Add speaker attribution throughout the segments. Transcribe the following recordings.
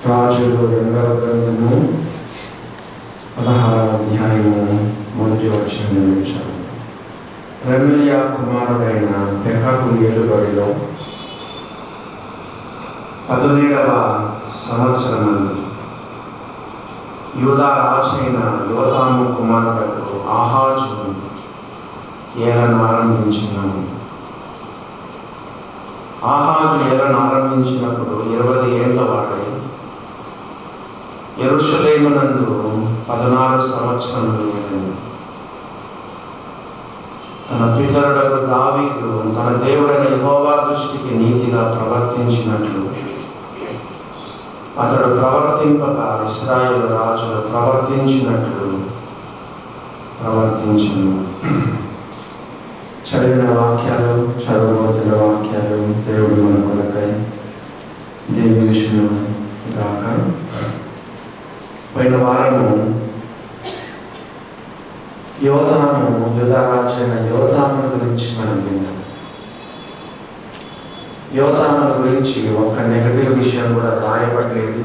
Speaker 1: రాజులు రెండవ గ్రంథము 16వ అధ్యాయము 1వ వచనం నుంచి రెమల్యా కుమారుడైన పెకహు ఏలుబడిలో 17వ సంవత్సరమందు యూదా రాజైన యోతాము కుమారుడు ఆహాజు ఏలనారంభించినాడు. ఆహాజు ఏలనారంభించినప్పుడు 20 ఏళ్ల వాడై యెరూషలేమునందు 14 సంవత్సరములు ఏలిన. తన పితరుడకు దావీదు తన దేవుడైన యెహోవా దృష్టికి నీతిగా ప్రవర్తించినట్లు అతడు ప్రవర్తింపక ఇశ్రాయేలు రాజులు ప్రవర్తించినట్లు ప్రవర్తించును. చదివిన వాక్యాలు, చదవబోతున్న వాక్యాలు దేవుడు మన కొరకై దీవించును గాక. పోయిన వారము యూదా రాజైన యోతామును గురించి మనం విన్నాం. యోతామును గురించి ఒక నెగటివ్ విషయం కూడా రాయబడలేదు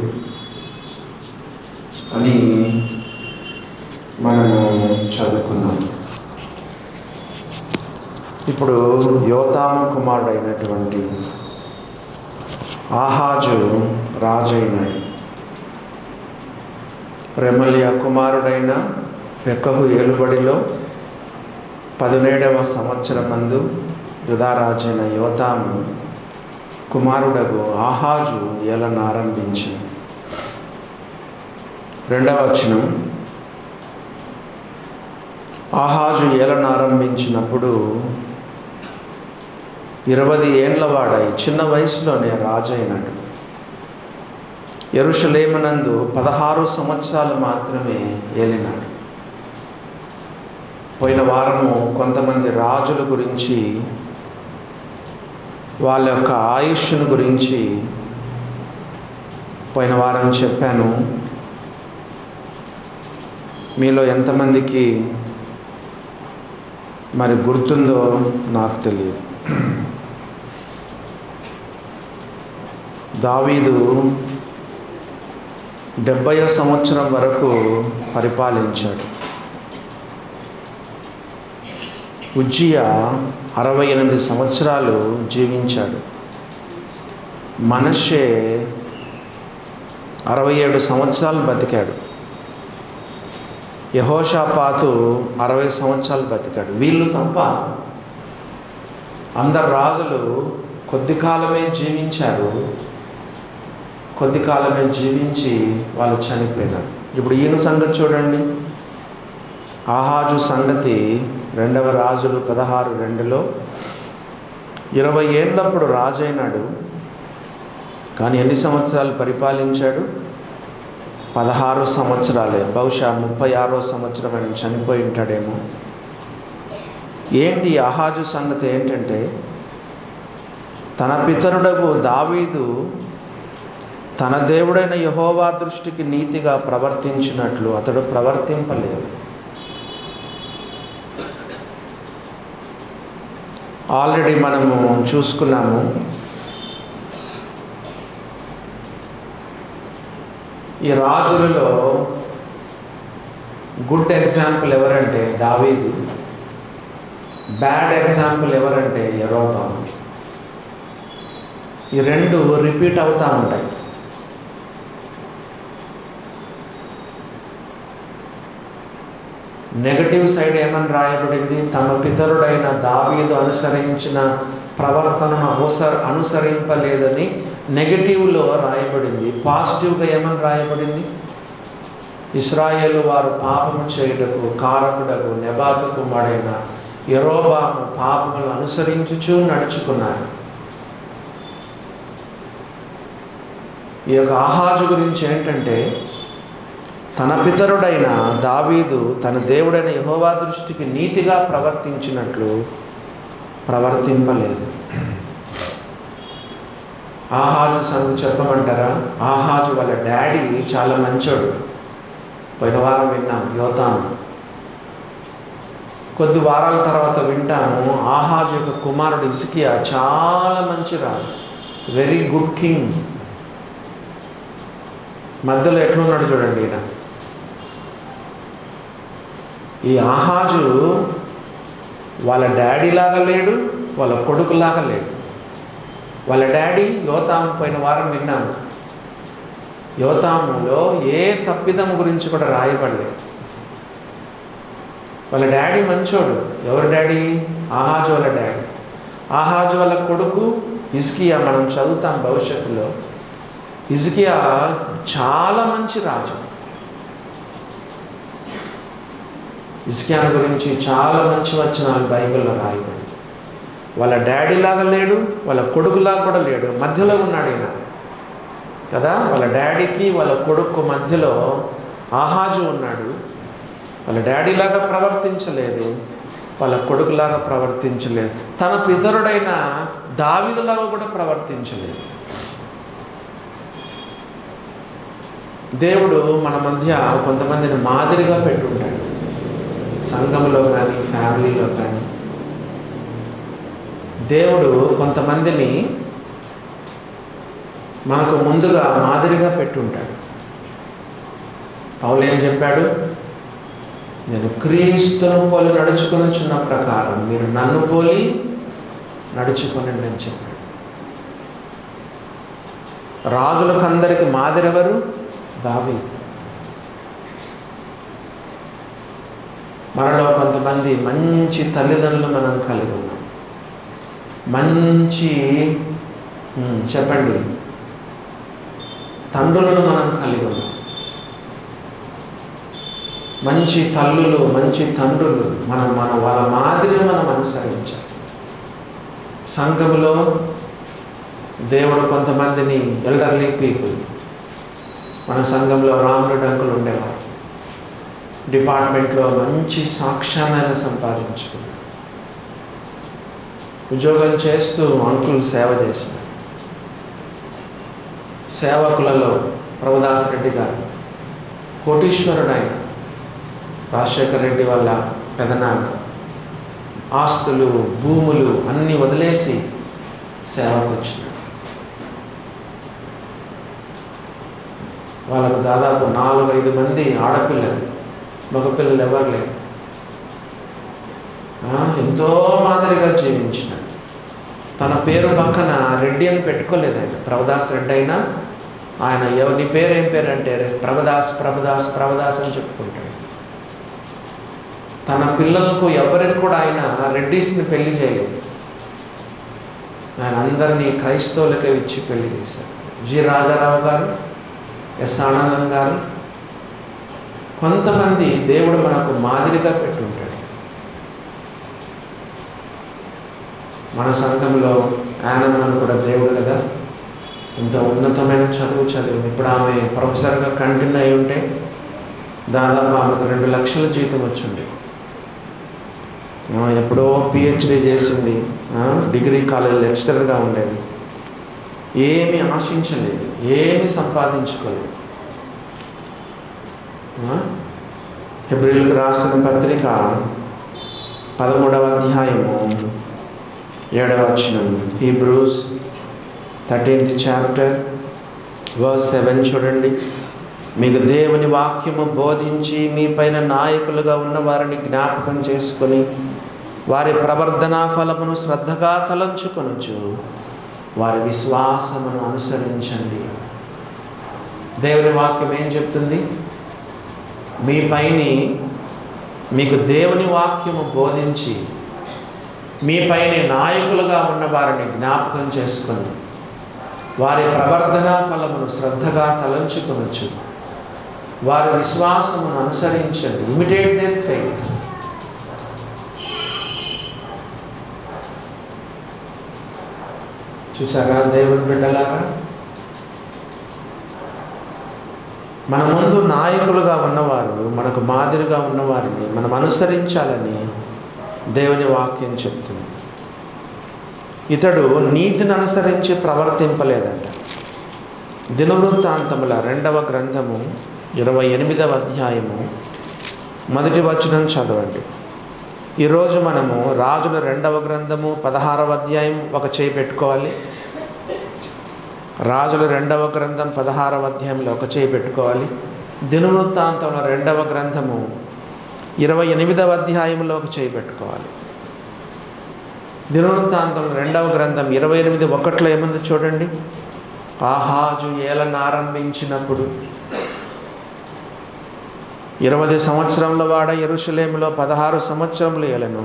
Speaker 1: అని మనము చదువుకున్నాం. ఇప్పుడు యోతాము కుమారుడైనటువంటి ఆహాజు రాజైనాడు. రెమల్యా కుమారుడైన పెకహు ఏలుబడిలో 17వ సంవత్సరమందు యూదా రాజైన యోతాము కుమారుడగు ఆహాజు ఏలనారంభించింది. 2వ వచనం, ఆహాజు ఏలనారంభించినప్పుడు 20 ఏండ్ల వాడై చిన్న వయసులోనే రాజైనాడు. యెరూషలేమునందు 16 సంవత్సరాలు మాత్రమే ఏలినాడు. పోయిన వారము కొంతమంది రాజుల గురించి, వాళ్ళ యొక్క ఆయుష్ను గురించి పోయిన వారం చెప్పాను. మీలో ఎంతమందికి మరి గుర్తుందో నాకు తెలియదు. దావీదు 70వ సంవత్సరం వరకు పరిపాలించాడు. ఉజ్జియా 68 సంవత్సరాలు జీవించాడు. మనష్షే 67 సంవత్సరాలు బతికాడు. యెహోషాపాతు 60 సంవత్సరాలు బతికాడు. వీళ్ళు తప్ప అందరు రాజులు కొద్ది కాలమే జీవించారు. కొద్ది కాలమే జీవించి వాళ్ళు చనిపోయినారు. ఇప్పుడు ఈయన సంగతి చూడండి. ఆహాజు సంగతి 2వ రాజులు 16:2లో 20 ఏళ్ళప్పుడు రాజైనాడు. కానీ ఎన్ని సంవత్సరాలు పరిపాలించాడు? 16 సంవత్సరాలే. బహుశా 36వ సంవత్సరం ఆయన చనిపోయి ఉంటాడేమో. ఏంటి ఆహాజు సంగతి ఏంటంటే, తన పితరుడకు దావీదు తన దేవుడైన యెహోవా దృష్టికి నీతిగా ప్రవర్తించినట్లు అతడు ప్రవర్తింపలేదు. ఆల్రెడీ మనము చూసుకున్నాము. ఈ రాజులలో గుడ్ ఎగ్జాంపుల్ ఎవరంటే దావీదు, బ్యాడ్ ఎగ్జాంపుల్ ఎవరంటే యెరోబాము. ఈ రెండు రిపీట్ అవుతూ ఉంటాయి. నెగటివ్ సైడ్ ఏమని రాయబడింది? తమ పితరుడైన దావీదు అనుసరించిన ప్రవర్తనను అనుసరింపలేదని నెగటివ్లో రాయబడింది. పాజిటివ్గా ఏమని రాయబడింది? ఇశ్రాయేలు వారు పాపము చేయుటకు కారకుడకు నెబాతు కుమారుడైన యెరోబాము పాపములను అనుసరించుచూ నడుచుకున్నారు. ఈ యొక్క ఆహాజు గురించి ఏంటంటే, తన పితరుడైన దావీదు తన దేవుడైన యెహోవా దృష్టికి నీతిగా ప్రవర్తించినట్లు ప్రవర్తింపలేదు. ఆహాజు సంగతి చెప్పమంటారా? ఆహాజు వాళ్ళ డాడీ చాలా మంచోడు. పోయిన వారం విన్నాం యోతాము. కొద్ది వారాల తర్వాత వింటాము ఆహాజు యొక్క కుమారుడు హిజ్కియా చాలా మంచి రాజు, వెరీ గుడ్ కింగ్. మధ్యలో ఎట్లున్నాడు చూడండి ఈయన. ఈ ఆహాజు వాళ్ళ డాడీ లాగా లేడు, వాళ్ళ కొడుకులాగా లేడు. వాళ్ళ డాడీ యోతాము, పోయిన వారం విన్నాము, యోతాములో ఏ తప్పిదం గురించి కూడా రాయబడలేదు. వాళ్ళ డాడీ మంచోడు. ఎవరి డాడీ? ఆహాజు వాళ్ళ డాడీ. ఆహాజు వాళ్ళ కొడుకు హిజ్కియా. మనం చదువుతాం భవిష్యత్తులో. హిజ్కియా చాలా మంచి రాజు. హిజ్కియా గురించి చాలా మంచి వచనాలు బైబిల్లో రాయబడి. వాళ్ళ డాడీ లాగా లేడు, వాళ్ళ కొడుకులాగా కూడా లేడు, మధ్యలో ఉన్నాడు ఈయన కదా. వాళ్ళ డాడీకి వాళ్ళ కొడుకు మధ్యలో ఆహాజు ఉన్నాడు. వాళ్ళ డాడీలాగా ప్రవర్తించలేదు, వాళ్ళ కొడుకులాగా ప్రవర్తించలేదు, తన పితరుడైన దావీదులాగా కూడా ప్రవర్తించలేదు. దేవుడు మన మధ్య కొంతమందిని మాదిరిగా పెట్టుంటాడు. సంఘంలో కానీ ఫ్యామిలీలో కానీ దేవుడు కొంతమందిని మనకు ముందుగా మాదిరిగా పెట్టుంటాడు. పౌలు ఏం చెప్పాడు? నేను క్రీస్తును పోలి నడుచుకొనుచున్న ప్రకారం మీరు నన్ను పోలి నడుచుకొనండి అని చెప్పాడు. రాజులకు అందరికి మాదిరి ఎవరు? దావీదు. మనలో కొంతమంది మంచి తల్లిదండ్రులు మనం కలిగి ఉన్నాం. మంచి చెప్పండి తండ్రులను మనం కలిగి ఉన్నాం. మంచి తల్లులు, మంచి తండ్రులు. మనం వాళ్ళ మాదిరిని మనం అనుసరించాలి. సంఘములో దేవుడు కొంతమందిని ఎల్డర్లీ పీపుల్, మన సంఘంలో రాముడు అంకులు ఉండేవారు. డిపార్ట్మెంట్లో మంచి సాక్ష్యాన్ని సంపాదించుకున్నారు. ఉద్యోగం చేస్తూ అంకుల్ సేవ చేసినారు. సేవకులలో ప్రభుదాస్ రెడ్డి గారు కోటీశ్వరుడు. ఆయన రాజశేఖర్ రెడ్డి వాళ్ళ పెదనాన్న. ఆస్తులు, భూములు అన్నీ వదిలేసి సేవకు వచ్చినాడు. వాళ్ళకు దాదాపు 4-5 మంది ఆడపిల్లలు, మగపిల్లలు ఎవరు లేరు. ఎంతో మాదిరిగా జీవించినాడు. తన పేరు పక్కన రెడ్డి అని పెట్టుకోలేదు ఆయన. ప్రభుదాస్ రెడ్డి అయినా ఆయన నీ పేరు ఏం పేరు అంటే ప్రభుదాస్ ప్రభుదాస్ ప్రభుదాస్ అని చెప్పుకుంటాడు. తన పిల్లలకు ఎవరికి కూడా ఆయన రెడ్డిస్ని పెళ్లి చేయలేదు. ఆయన అందరినీ క్రైస్తవులకే ఇచ్చి పెళ్లి చేశారు. జి రాజారావు గారు, ఎస్ ఆనందం గారు, కొంతమంది దేవుడు మనకు మాదిరిగా పెట్టుంటాడు. మన సంఘంలో ఆనందం కూడా దేవుడు కదా. ఇంత ఉన్నతమైన చదువు చదివింది. ఇప్పుడు ఆమె ప్రొఫెసర్గా కంటిన్యూ అయి ఉంటే దాదాపు ఆమెకు 2 లక్షల జీతం వచ్చింది. ఎప్పుడో పిహెచ్డీ చేసింది, డిగ్రీ కాలేజ్ లెక్చరర్గా ఉండేది. ఏమీ ఆశించలేదు, ఏమీ సంపాదించుకోలేదు. హెబ్రీయులకు రాసిన పత్రిక 13వ అధ్యాయము 7వ వచనం. హీబ్రూస్ 13th chapter verse 7 చూడండి. మీకు దేవుని వాక్యము బోధించి మీ పైన నాయకులుగా ఉన్న వారిని జ్ఞాపకం చేసుకొని వారి ప్రవర్తనా ఫలమును శ్రద్ధగా తలంచుకొనుచు వారి విశ్వాసమును అనుసరించండి. దేవుని వాక్యం ఏం చెప్తుంది? మీ పైని మీకు దేవుని వాక్యము బోధించి మీ పైన నాయకులుగా ఉన్న వారిని జ్ఞాపకం చేసుకొని వారి ప్రవర్తనా ఫలమును శ్రద్ధగా తలంచుకొనొచ్చు వారి విశ్వాసమును అనుసరించండి. Imitate their faith. చూసారా దేవుని బిడ్డలారా, మన ముందు నాయకులుగా ఉన్నవారు, మనకు మాదిరిగా ఉన్నవారిని మనం అనుసరించాలని దేవుని వాక్యం చెప్తుంది. ఇతడు నీతిని అనుసరించి ప్రవర్తింపలేదంట. దినవృత్తాంతముల 2వ గ్రంథము 28వ అధ్యాయము 1వ వచనం చదవండి. ఈరోజు మనము రాజుల 2వ గ్రంథము 16వ అధ్యాయం ఒక చేయి పెట్టుకోవాలి. రాజుల 2వ గ్రంథం 16వ అధ్యాయంలో ఒక చేయి పెట్టుకోవాలి. దినవృత్తాంతంలో 2వ గ్రంథము 28వ అధ్యాయంలో ఒక చేయి పెట్టుకోవాలి. దినవృత్తాంతంలో 2వ గ్రంథం 28:1 ఏముంది చూడండి. ఆహాజు ఏలన ఆరంభించినప్పుడు 20 సంవత్సరంలో వాడ యెరూషలేములో 16 సంవత్సరములు ఏలెను.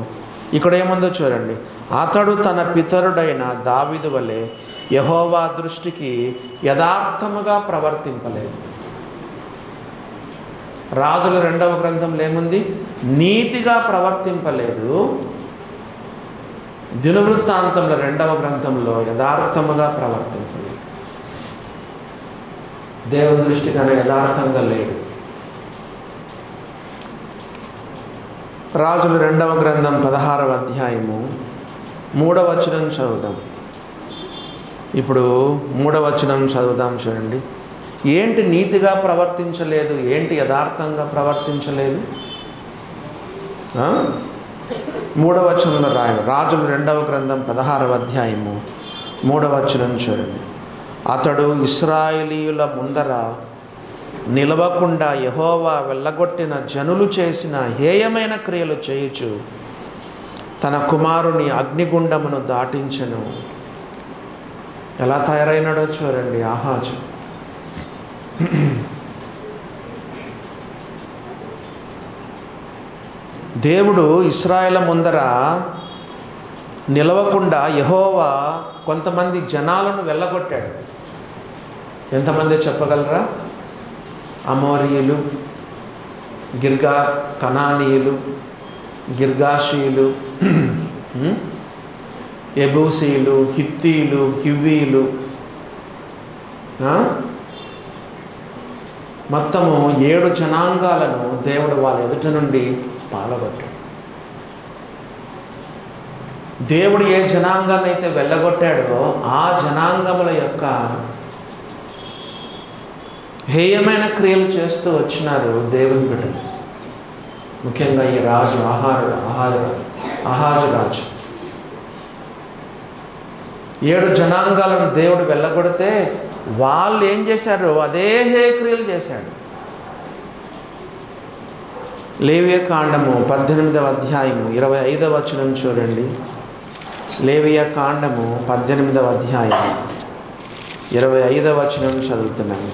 Speaker 1: ఇక్కడ ఏముందో చూడండి. అతడు తన పితరుడైన దావీదు వలె యెహోవా దృష్టికి యథార్థముగా ప్రవర్తింపలేదు. రాజుల 2వ గ్రంథంలో ఏముంది? నీతిగా ప్రవర్తింపలేదు. దినవృత్తాంతంలో 2వ గ్రంథంలో యథార్థముగా ప్రవర్తింపలేదు. దేవుని దృష్టికి ఆయన యథార్థంగా లేడు. రాజుల 2వ గ్రంథం 16వ అధ్యాయము 3వ వచనం చదువుదాం. ఇప్పుడు 3వ వచనం చదువుదాం చూడండి. ఏంటి నీతిగా ప్రవర్తించలేదు, ఏంటి యథార్థంగా ప్రవర్తించలేదు? 3వ వచనంలో రాజుల 2వ గ్రంథం 16వ అధ్యాయము 3వ వచనం చూడండి. అతడు ఇశ్రాయేలీయుల ముందర నిలవకుండా యెహోవా వెళ్ళగొట్టిన జనులు చేసిన హేయమైన క్రియలు చేయుచు తన కుమారుని అగ్నిగుండమును దాటించెను. ఎలా తయారైనాడో చూడండి ఆహాజు. దేవుడు ఇశ్రాయేలు ముందర నిలవకుండా యెహోవా కొంతమంది జనాలను వెళ్ళగొట్టాడు. ఎంతమంది చెప్పగలరా? అమోరీయులు, కనానీయులు, గిర్గాషీయులు, ఎబూసీలు, హిత్తీలు, హివ్వీలు, మొత్తము 7 జనాంగాలను దేవుడు వాళ్ళ ఎదుట నుండి పాలగొట్టాడు. దేవుడు ఏ జనాంగాన్ని అయితే వెళ్ళగొట్టాడో ఆ జనాంగముల యొక్క హేయమైన క్రియలు చేస్తూ వచ్చినారు దేవుని బిడ్డలు. ముఖ్యంగా ఈ రాజు ఆహాజు రాజు 7 జనాంగాలను దేవుడు వెళ్ళగొడితే వాళ్ళు ఏం చేశారు? అదే హేయ క్రియలు చేశాడు. లేవియ కాండము 18వ అధ్యాయము 25వ వచనం చూడండి. లేవియ కాండము 18వ అధ్యాయం 25వ వచనం చదువుతున్నాను.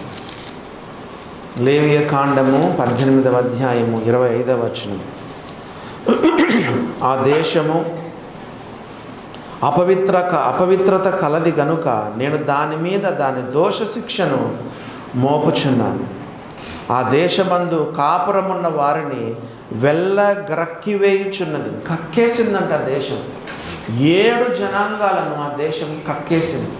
Speaker 1: లేవియ కాండము 18వ అధ్యాయము 25వ వచనం. ఆ దేశము అపవిత్రత కలది గనుక నేను దాని మీద దాని దోష శిక్షను మోపుచున్నాను. ఆ దేశమందు కాపురమున్న వారిని వెళ్ళగ్రక్కివేయుచున్నది. కక్కేసిందంట ఆ దేశం. 7 జనాంగాలను ఆ దేశం కక్కేసింది.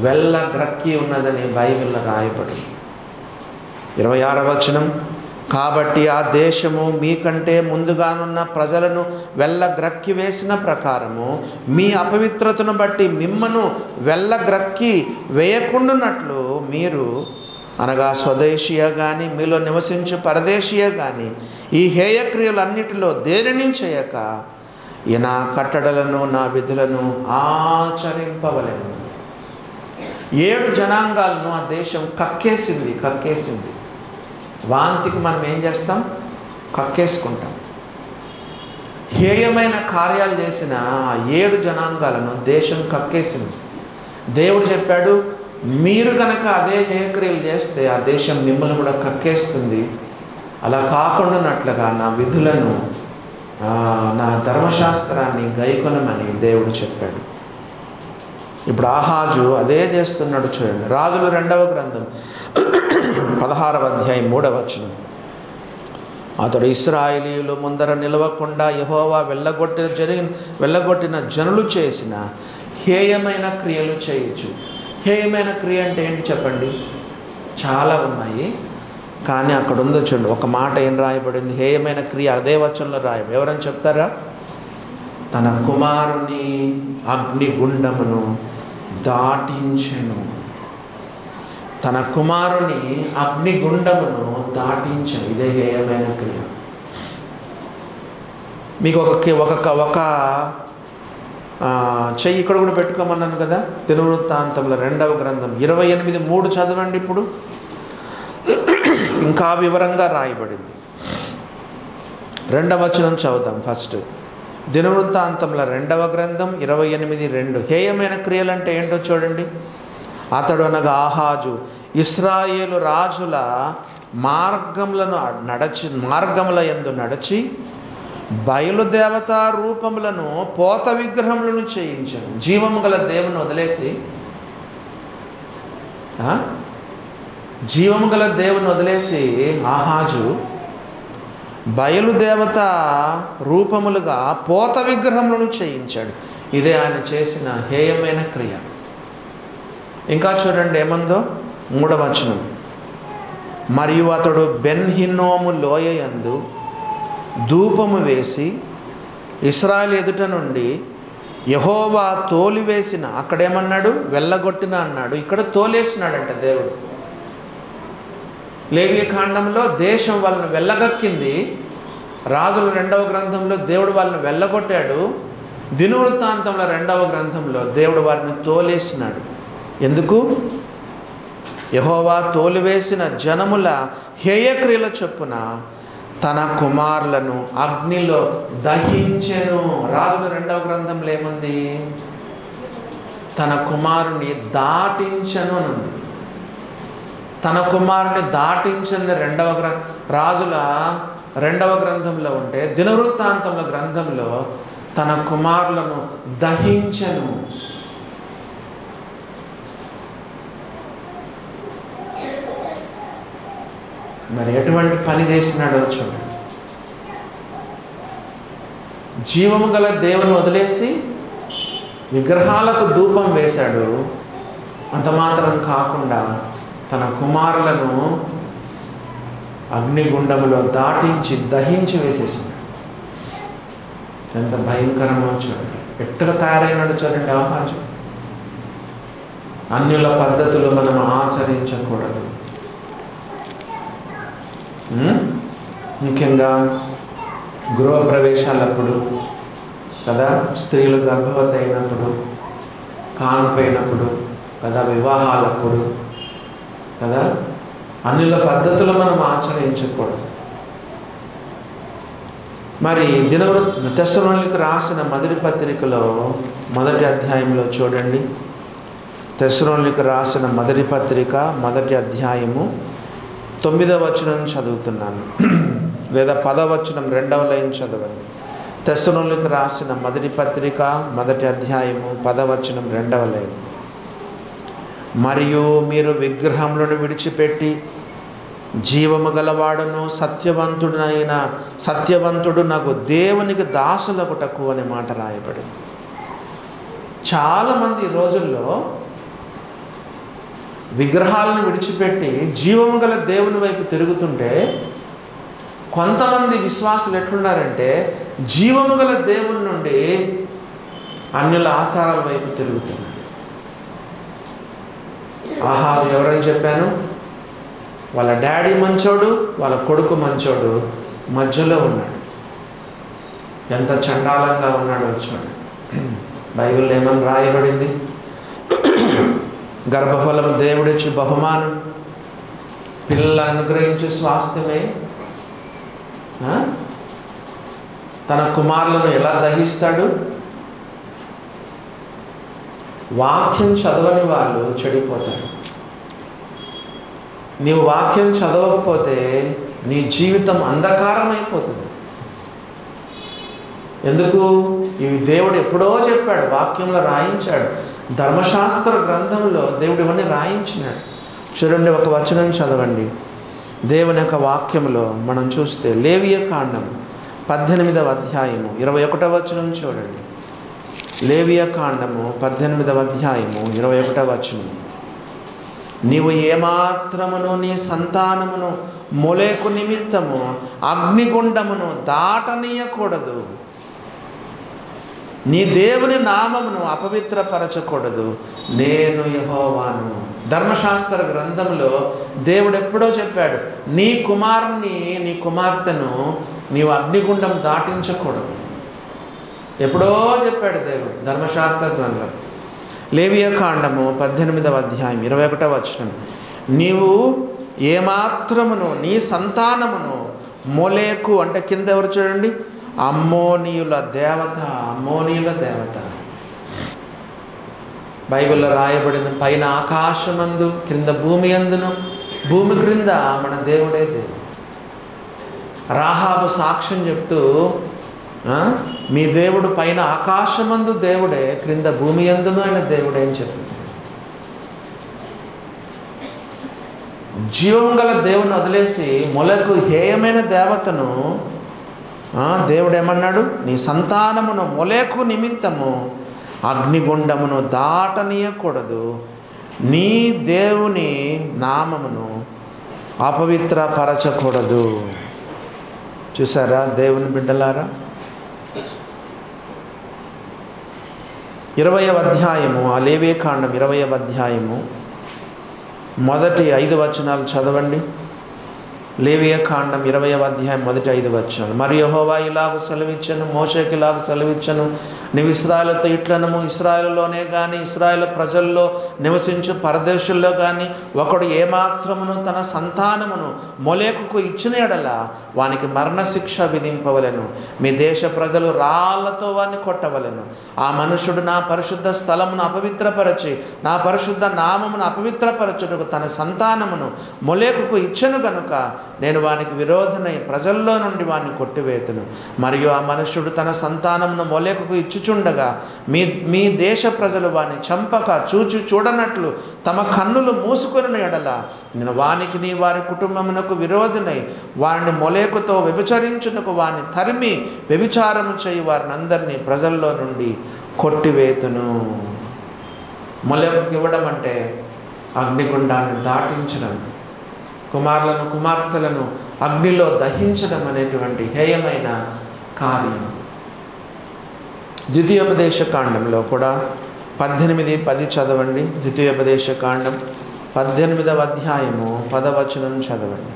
Speaker 1: వెళ్ళగ్రక్కి ఉన్నదని బైబిల్లో రాయబడి 26వ వచనం. కాబట్టి ఆ దేశము మీకంటే ముందుగానున్న ప్రజలను వెళ్ళగ్రక్కి వేసిన ప్రకారము మీ అపవిత్రతను బట్టి మిమ్మను వెళ్ళగ్రక్కి వేయకుండానట్లు మీరు, అనగా స్వదేశీయ కానీ మీలో నివసించు పరదేశీయ కానీ, ఈ హేయక్రియలన్నిటిలో దేనిని చేయక నా కట్టడలను నా విధులను ఆచరింపవలెను. 7 జనాంగాలను ఆ దేశం కక్కేసింది. వాంతికి మనం ఏం చేస్తాం? కక్కేసుకుంటాం. హేయమైన కార్యాలు చేసిన ఆ 7 జనాంగాలను దేశం కక్కేసింది. దేవుడు చెప్పాడు, మీరు కనుక అదే హేయక్రియలు చేస్తే ఆ దేశం మిమ్మల్ని కూడా కక్కేస్తుంది. అలా కాకుండానట్లుగా నా విధులను, నా ధర్మశాస్త్రాన్ని గైకొనమని దేవుడు చెప్పాడు. ఇప్పుడు ఆహాజు అదే చేస్తున్నాడు చూడండి. రాజుల 2వ గ్రంథం 16వ అధ్యాయం 3వ వచనం. అతడు ఇశ్రాయేలీయులు ముందర నిలవకుండా యెహోవా వెళ్ళగొట్టిన జనులు చేసిన హేయమైన క్రియలు చేయొచ్చు. హేయమైన క్రియ అంటే ఏంటి చెప్పండి? చాలా ఉన్నాయి, కానీ అక్కడ ఉందో చూడండి. ఒక మాట ఏం రాయబడింది? హేయమైన క్రియ అదే వచనంలో రాయబడి. ఎవరని చెప్తారా? తన కుమారుని అగ్నిగుండమును దాటించెను. తన కుమారుని అగ్నిగుండమును దాటించెను. ఇదే హేయమైన క్రియ. మీకు ఒక చెయ్యి ఇక్కడ కూడా పెట్టుకోమన్నాను కదా. దినవృత్తాంతముల 2వ గ్రంథం 28:3 చదవండి. ఇప్పుడు ఇంకా వివరంగా రాయబడింది. 2వ వచనం చదువుతాం ఫస్ట్. దినవృత్తాంతముల 2వ గ్రంథం 28:2. హేయమైన క్రియలు అంటే ఏంటో చూడండి. అతడు అనగా ఆహాజు ఇశ్రాయేలు రాజుల మార్గముల యందు నడచి బయలుదేవతా రూపములను పోత విగ్రహములను చేయించాను. జీవము గల దేవుని వదిలేసి ఆహాజు బయలుదేవత రూపములుగా పోత విగ్రహములను చేయించాడు. ఇదే ఆయన చేసిన హేయమైన క్రియ. ఇంకా చూడండి ఏమందో 3వ వచనం. మరియు అతడు బెన్ హిన్నోము లోయ యందు ధూపము వేసి ఇశ్రాయేలు ఎదుట నుండి యెహోవా తోలివేసిన, అక్కడేమన్నాడు వెళ్ళగొట్టిన అన్నాడు, ఇక్కడ తోలేసినాడంట దేవుడు. లేవియ కాండంలో దేశం వాళ్ళని వెళ్ళగక్కింది. రాజుల 2వ గ్రంథంలో దేవుడు వాళ్ళని వెళ్ళగొట్టాడు. దినవృత్తాంతంలో 2వ గ్రంథంలో దేవుడు వారిని తోలేసినాడు. ఎందుకు? యెహోవా తోలివేసిన జనముల హేయక్రియల చొప్పున తన కుమారులను అగ్నిలో దహించెను. రాజుల 2వ గ్రంథంలో ఏముంది? తన కుమారుని దాటించెను అని ఉంది. తన కుమారుని దాటించని రాజుల 2వ గ్రంథంలో ఉంటే, దినవృత్తాంతంలో గ్రంథంలో తన కుమారులను దహించెను. మరి ఎటువంటి పని చేసినాడో చూడండి. జీవము గల దేవుని వదిలేసి విగ్రహాలకు ధూపం వేశాడు. అంత మాత్రం కాకుండా తన కుమారులను అగ్నిగుండములో దాటించి దహించి వేసేసినాడు. ఎంత భయంకరమో చూడండి. ఎట్టుగా తయారైనాడు చూడండి ఆహాజు. అన్యుల పద్ధతులు మనం ఆచరించకూడదు. ముఖ్యంగా గృహప్రవేశాలప్పుడు కదా, స్త్రీలు గర్భవతి అయినప్పుడు, కానుపోయినప్పుడు కదా, వివాహాలప్పుడు కదా, అన్యుల పద్ధతులు మనం ఆచరించకూడదు. మరి తెస్సలోనికీయులకు రాసిన మొదటి పత్రికలో 1వ అధ్యాయంలో చూడండి. తెస్సలోనికీయులకు రాసిన మొదటి పత్రిక 1వ అధ్యాయము 9వ వచనం చదువుతున్నాను, లేదా 10వ వచనం 2వ లైన్ చదవండి. తెస్సలోనికీయులకు రాసిన మొదటి పత్రిక 1వ అధ్యాయము 10వ వచనం 2వ లైన్. మరియు మీరు విగ్రహములను విడిచిపెట్టి జీవము గలవాడును సత్యవంతుడు నాకు దేవునికి దాసులగుటకు అనే మాట రాయబడింది. చాలామంది ఈ రోజుల్లో విగ్రహాలను విడిచిపెట్టి జీవము గల దేవుని వైపు తిరుగుతుంటే, కొంతమంది విశ్వాసులు ఎట్లున్నారంటే జీవము గల దేవుని నుండి అన్యుల ఆచారాల వైపు తిరుగుతున్నారు. ఆహాజు ఎవరని చెప్పాను? వాళ్ళ డాడీ మంచోడు, వాళ్ళ కొడుకు మంచోడు, మధ్యలో ఉన్నాడు. ఎంత చండాలంగా ఉన్నాడో చూడండి. బైబిల్లో ఏమని రాయబడింది? గర్భఫలం దేవుడిచ్చు బహుమానం, పిల్లల అనుగ్రహించు స్వాస్థ్యమే. తన కుమారులను ఎలా దహిస్తాడు? వాక్యం చదవని వాళ్ళు చెడిపోతారు. నీవు వాక్యం చదవకపోతే నీ జీవితం అంధకారం అయిపోతుంది. ఎందుకు? ఇవి దేవుడు ఎప్పుడో చెప్పాడు, వాక్యంలో రాయించాడు. ధర్మశాస్త్ర గ్రంథంలో దేవుడు ఇవన్నీ రాయించినాడు. చూడండి, ఒక వచనం చదవండి. దేవుని యొక్క వాక్యంలో మనం చూస్తే లేవియ కాండం 18వ అధ్యాయము 21వ వచనం చూడండి. లేవియ కాండము 18వ అధ్యాయము 21వ వచనం. నీవు ఏమాత్రమును నీ సంతానమును మొలేకు నిమిత్తము అగ్నిగుండమును దాటనీయకూడదు. నీ దేవుని నామమును అపవిత్రపరచకూడదు. నేను యెహోవాను. ధర్మశాస్త్ర గ్రంథంలో దేవుడు ఎప్పుడో చెప్పాడు, నీ కుమారుని నీ కుమార్తెను నీవు అగ్నిగుండం దాటించకూడదు. ఎప్పుడో చెప్పాడు దేవుడు ధర్మశాస్త్ర గ్రంథం. లేవియ కాండము 18వ అధ్యాయం 21వ వచనం, నీవు ఏమాత్రమును నీ సంతానమును మొలేకు, అంటే కింద ఎవరు చూడండి, అమ్మోనీయుల దేవత, అమ్మోనీయుల దేవత. బైబిల్లో రాయబడింది, పైన ఆకాశమందు క్రింద భూమి అందును, భూమి క్రింద మన దేవుడే దేవుడు. రాహాబు సాక్ష్యం చెప్తూ, మీ దేవుడు పైన ఆకాశమందు దేవుడే, క్రింద భూమి అందును ఆయన దేవుడే అని చెప్పింది. జీవం గల దేవుని వదిలేసి మొలకు హేయమైన దేవతను దేవుడు ఏమన్నాడు, నీ సంతానమును మొలేకు నిమిత్తము అగ్నిగుండమును దాటనీయకూడదు, నీ దేవుని నామమును అపవిత్రపరచకూడదు. చూసారా దేవుని బిడ్డలారా, 20వ అధ్యాయము, ఆ లేవియ కాండం 20వ అధ్యాయము మొదటి 5 వచనాలు చదవండి. లేవియ కాండం 20వ అధ్యాయం మొదటి 5 వచనాలు. మరియు యెహోవా ఇలాగ సెలవిచ్చెను, మోషేకి ఇలాగ సెలవిచ్చెను, నీవు ఇశ్రాయేలుతో ఇట్లనము, ఇశ్రాయేలులోనే కానీ ఇశ్రాయేలు ప్రజల్లో నివసించు పరదేశుల్లో కానీ ఒకడు ఏమాత్రమును తన సంతానమును మొలేకుకు ఇచ్చిన ఎడల వానికి మరణశిక్ష విధింపవలెను. మీ దేశ ప్రజలు రాళ్లతో వారిని కొట్టవలెను. ఆ మనుషుడు నా పరిశుద్ధ స్థలమును అపవిత్రపరచి నా పరిశుద్ధ నామమును అపవిత్రపరచుటకు తన సంతానమును మొలేకుకు ఇచ్చెను గనుక నేను వానికి విరోధనై ప్రజల్లో నుండి వాడిని కొట్టివేతును. మరియు ఆ మనుష్యుడు తన సంతానమును మొలేకుకు ఇచ్చుచుండగా మీ దేశ ప్రజలు వాని చంపక చూడనట్లు తమ కన్నులు మూసుకొని ఎడల నేను వానికి నీ వారి కుటుంబమునకు విరోధనై వారిని మొలేకుతో వ్యభిచరించుటకు వారిని తరిమి వ్యభిచారము చేయి వారిని అందరినీ ప్రజల్లో నుండి కొట్టివేతును. మొలేకుకు ఇవ్వడం అంటే అగ్నిగుండాన్ని దాటించడం, కుమారులను కుమార్తెలను అగ్నిలో దహించడం అనేటువంటి హేయమైన కార్యం. ద్వితీయోపదేశ కాండంలో కూడా 18:10 చదవండి. ద్వితీయోపదేశ కాండం 18వ అధ్యాయము 10వ వచనం చదవండి.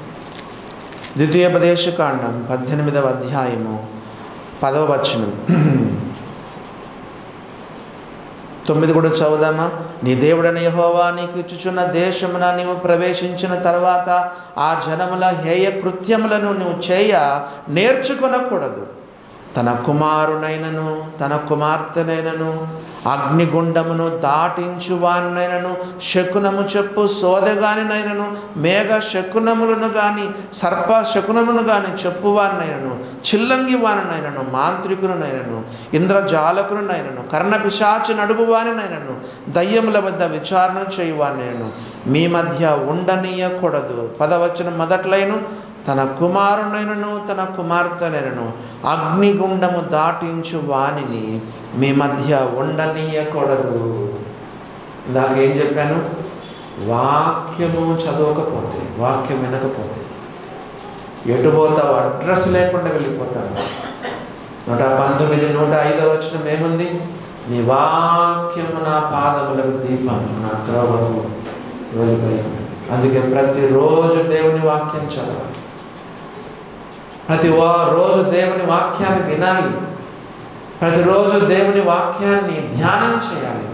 Speaker 1: ద్వితీయోపదేశ కాండం 18వ అధ్యాయము 10వ వచనం. 9 కూడా చదువుదామా. నీ దేవుడైన యెహోవా నీకు ఇచ్చుచున్న దేశమున నీవు ప్రవేశించిన తర్వాత ఆ జనముల హేయ కృత్యములను నువ్వు చేయ నేర్చుకొనకూడదు. తన కుమారునైనను తన కుమార్తెనైనను అగ్నిగుండమును దాటించువానైనను శకునము చెప్పు సోదగానినైనను మేఘ శకునములను కానీ సర్ప శకునములను కానీ చెప్పువానైనను చిల్లంగి వానైనను మాంత్రికునైనను ఇంద్రజాలకునైనను కర్ణపిశాచి నడుగువానైనను దయ్యముల వద్ద విచారణ చేయువానైనను మీ మధ్య ఉండనీయకూడదు. 10వ వచనం మొదట్లైను తన కుమారునైనను తన కుమార్తెనైనను అగ్నిగుండము దాటించు వానిని మీ మధ్య ఉండనీయకూడదు. ఇందాక ఏం చెప్పాను, వాక్యము చదవకపోతే, వాక్యం వినకపోతే ఎటు పోతావు, అడ్రస్ లేకుండా వెళ్ళిపోతావు. 119, 105 వచనం ఏముంది, నీ వాక్యము నా పాదములకు దీపం, నా త్రోవకు వెలుగై ఉన్నది. అందుకే ప్రతిరోజు దేవుని వాక్యం చదవాలి, ప్రతిరోజు దేవుని వాక్యాన్ని వినాలి, ప్రతిరోజు దేవుని వాక్యాన్ని ధ్యానం చేయాలి,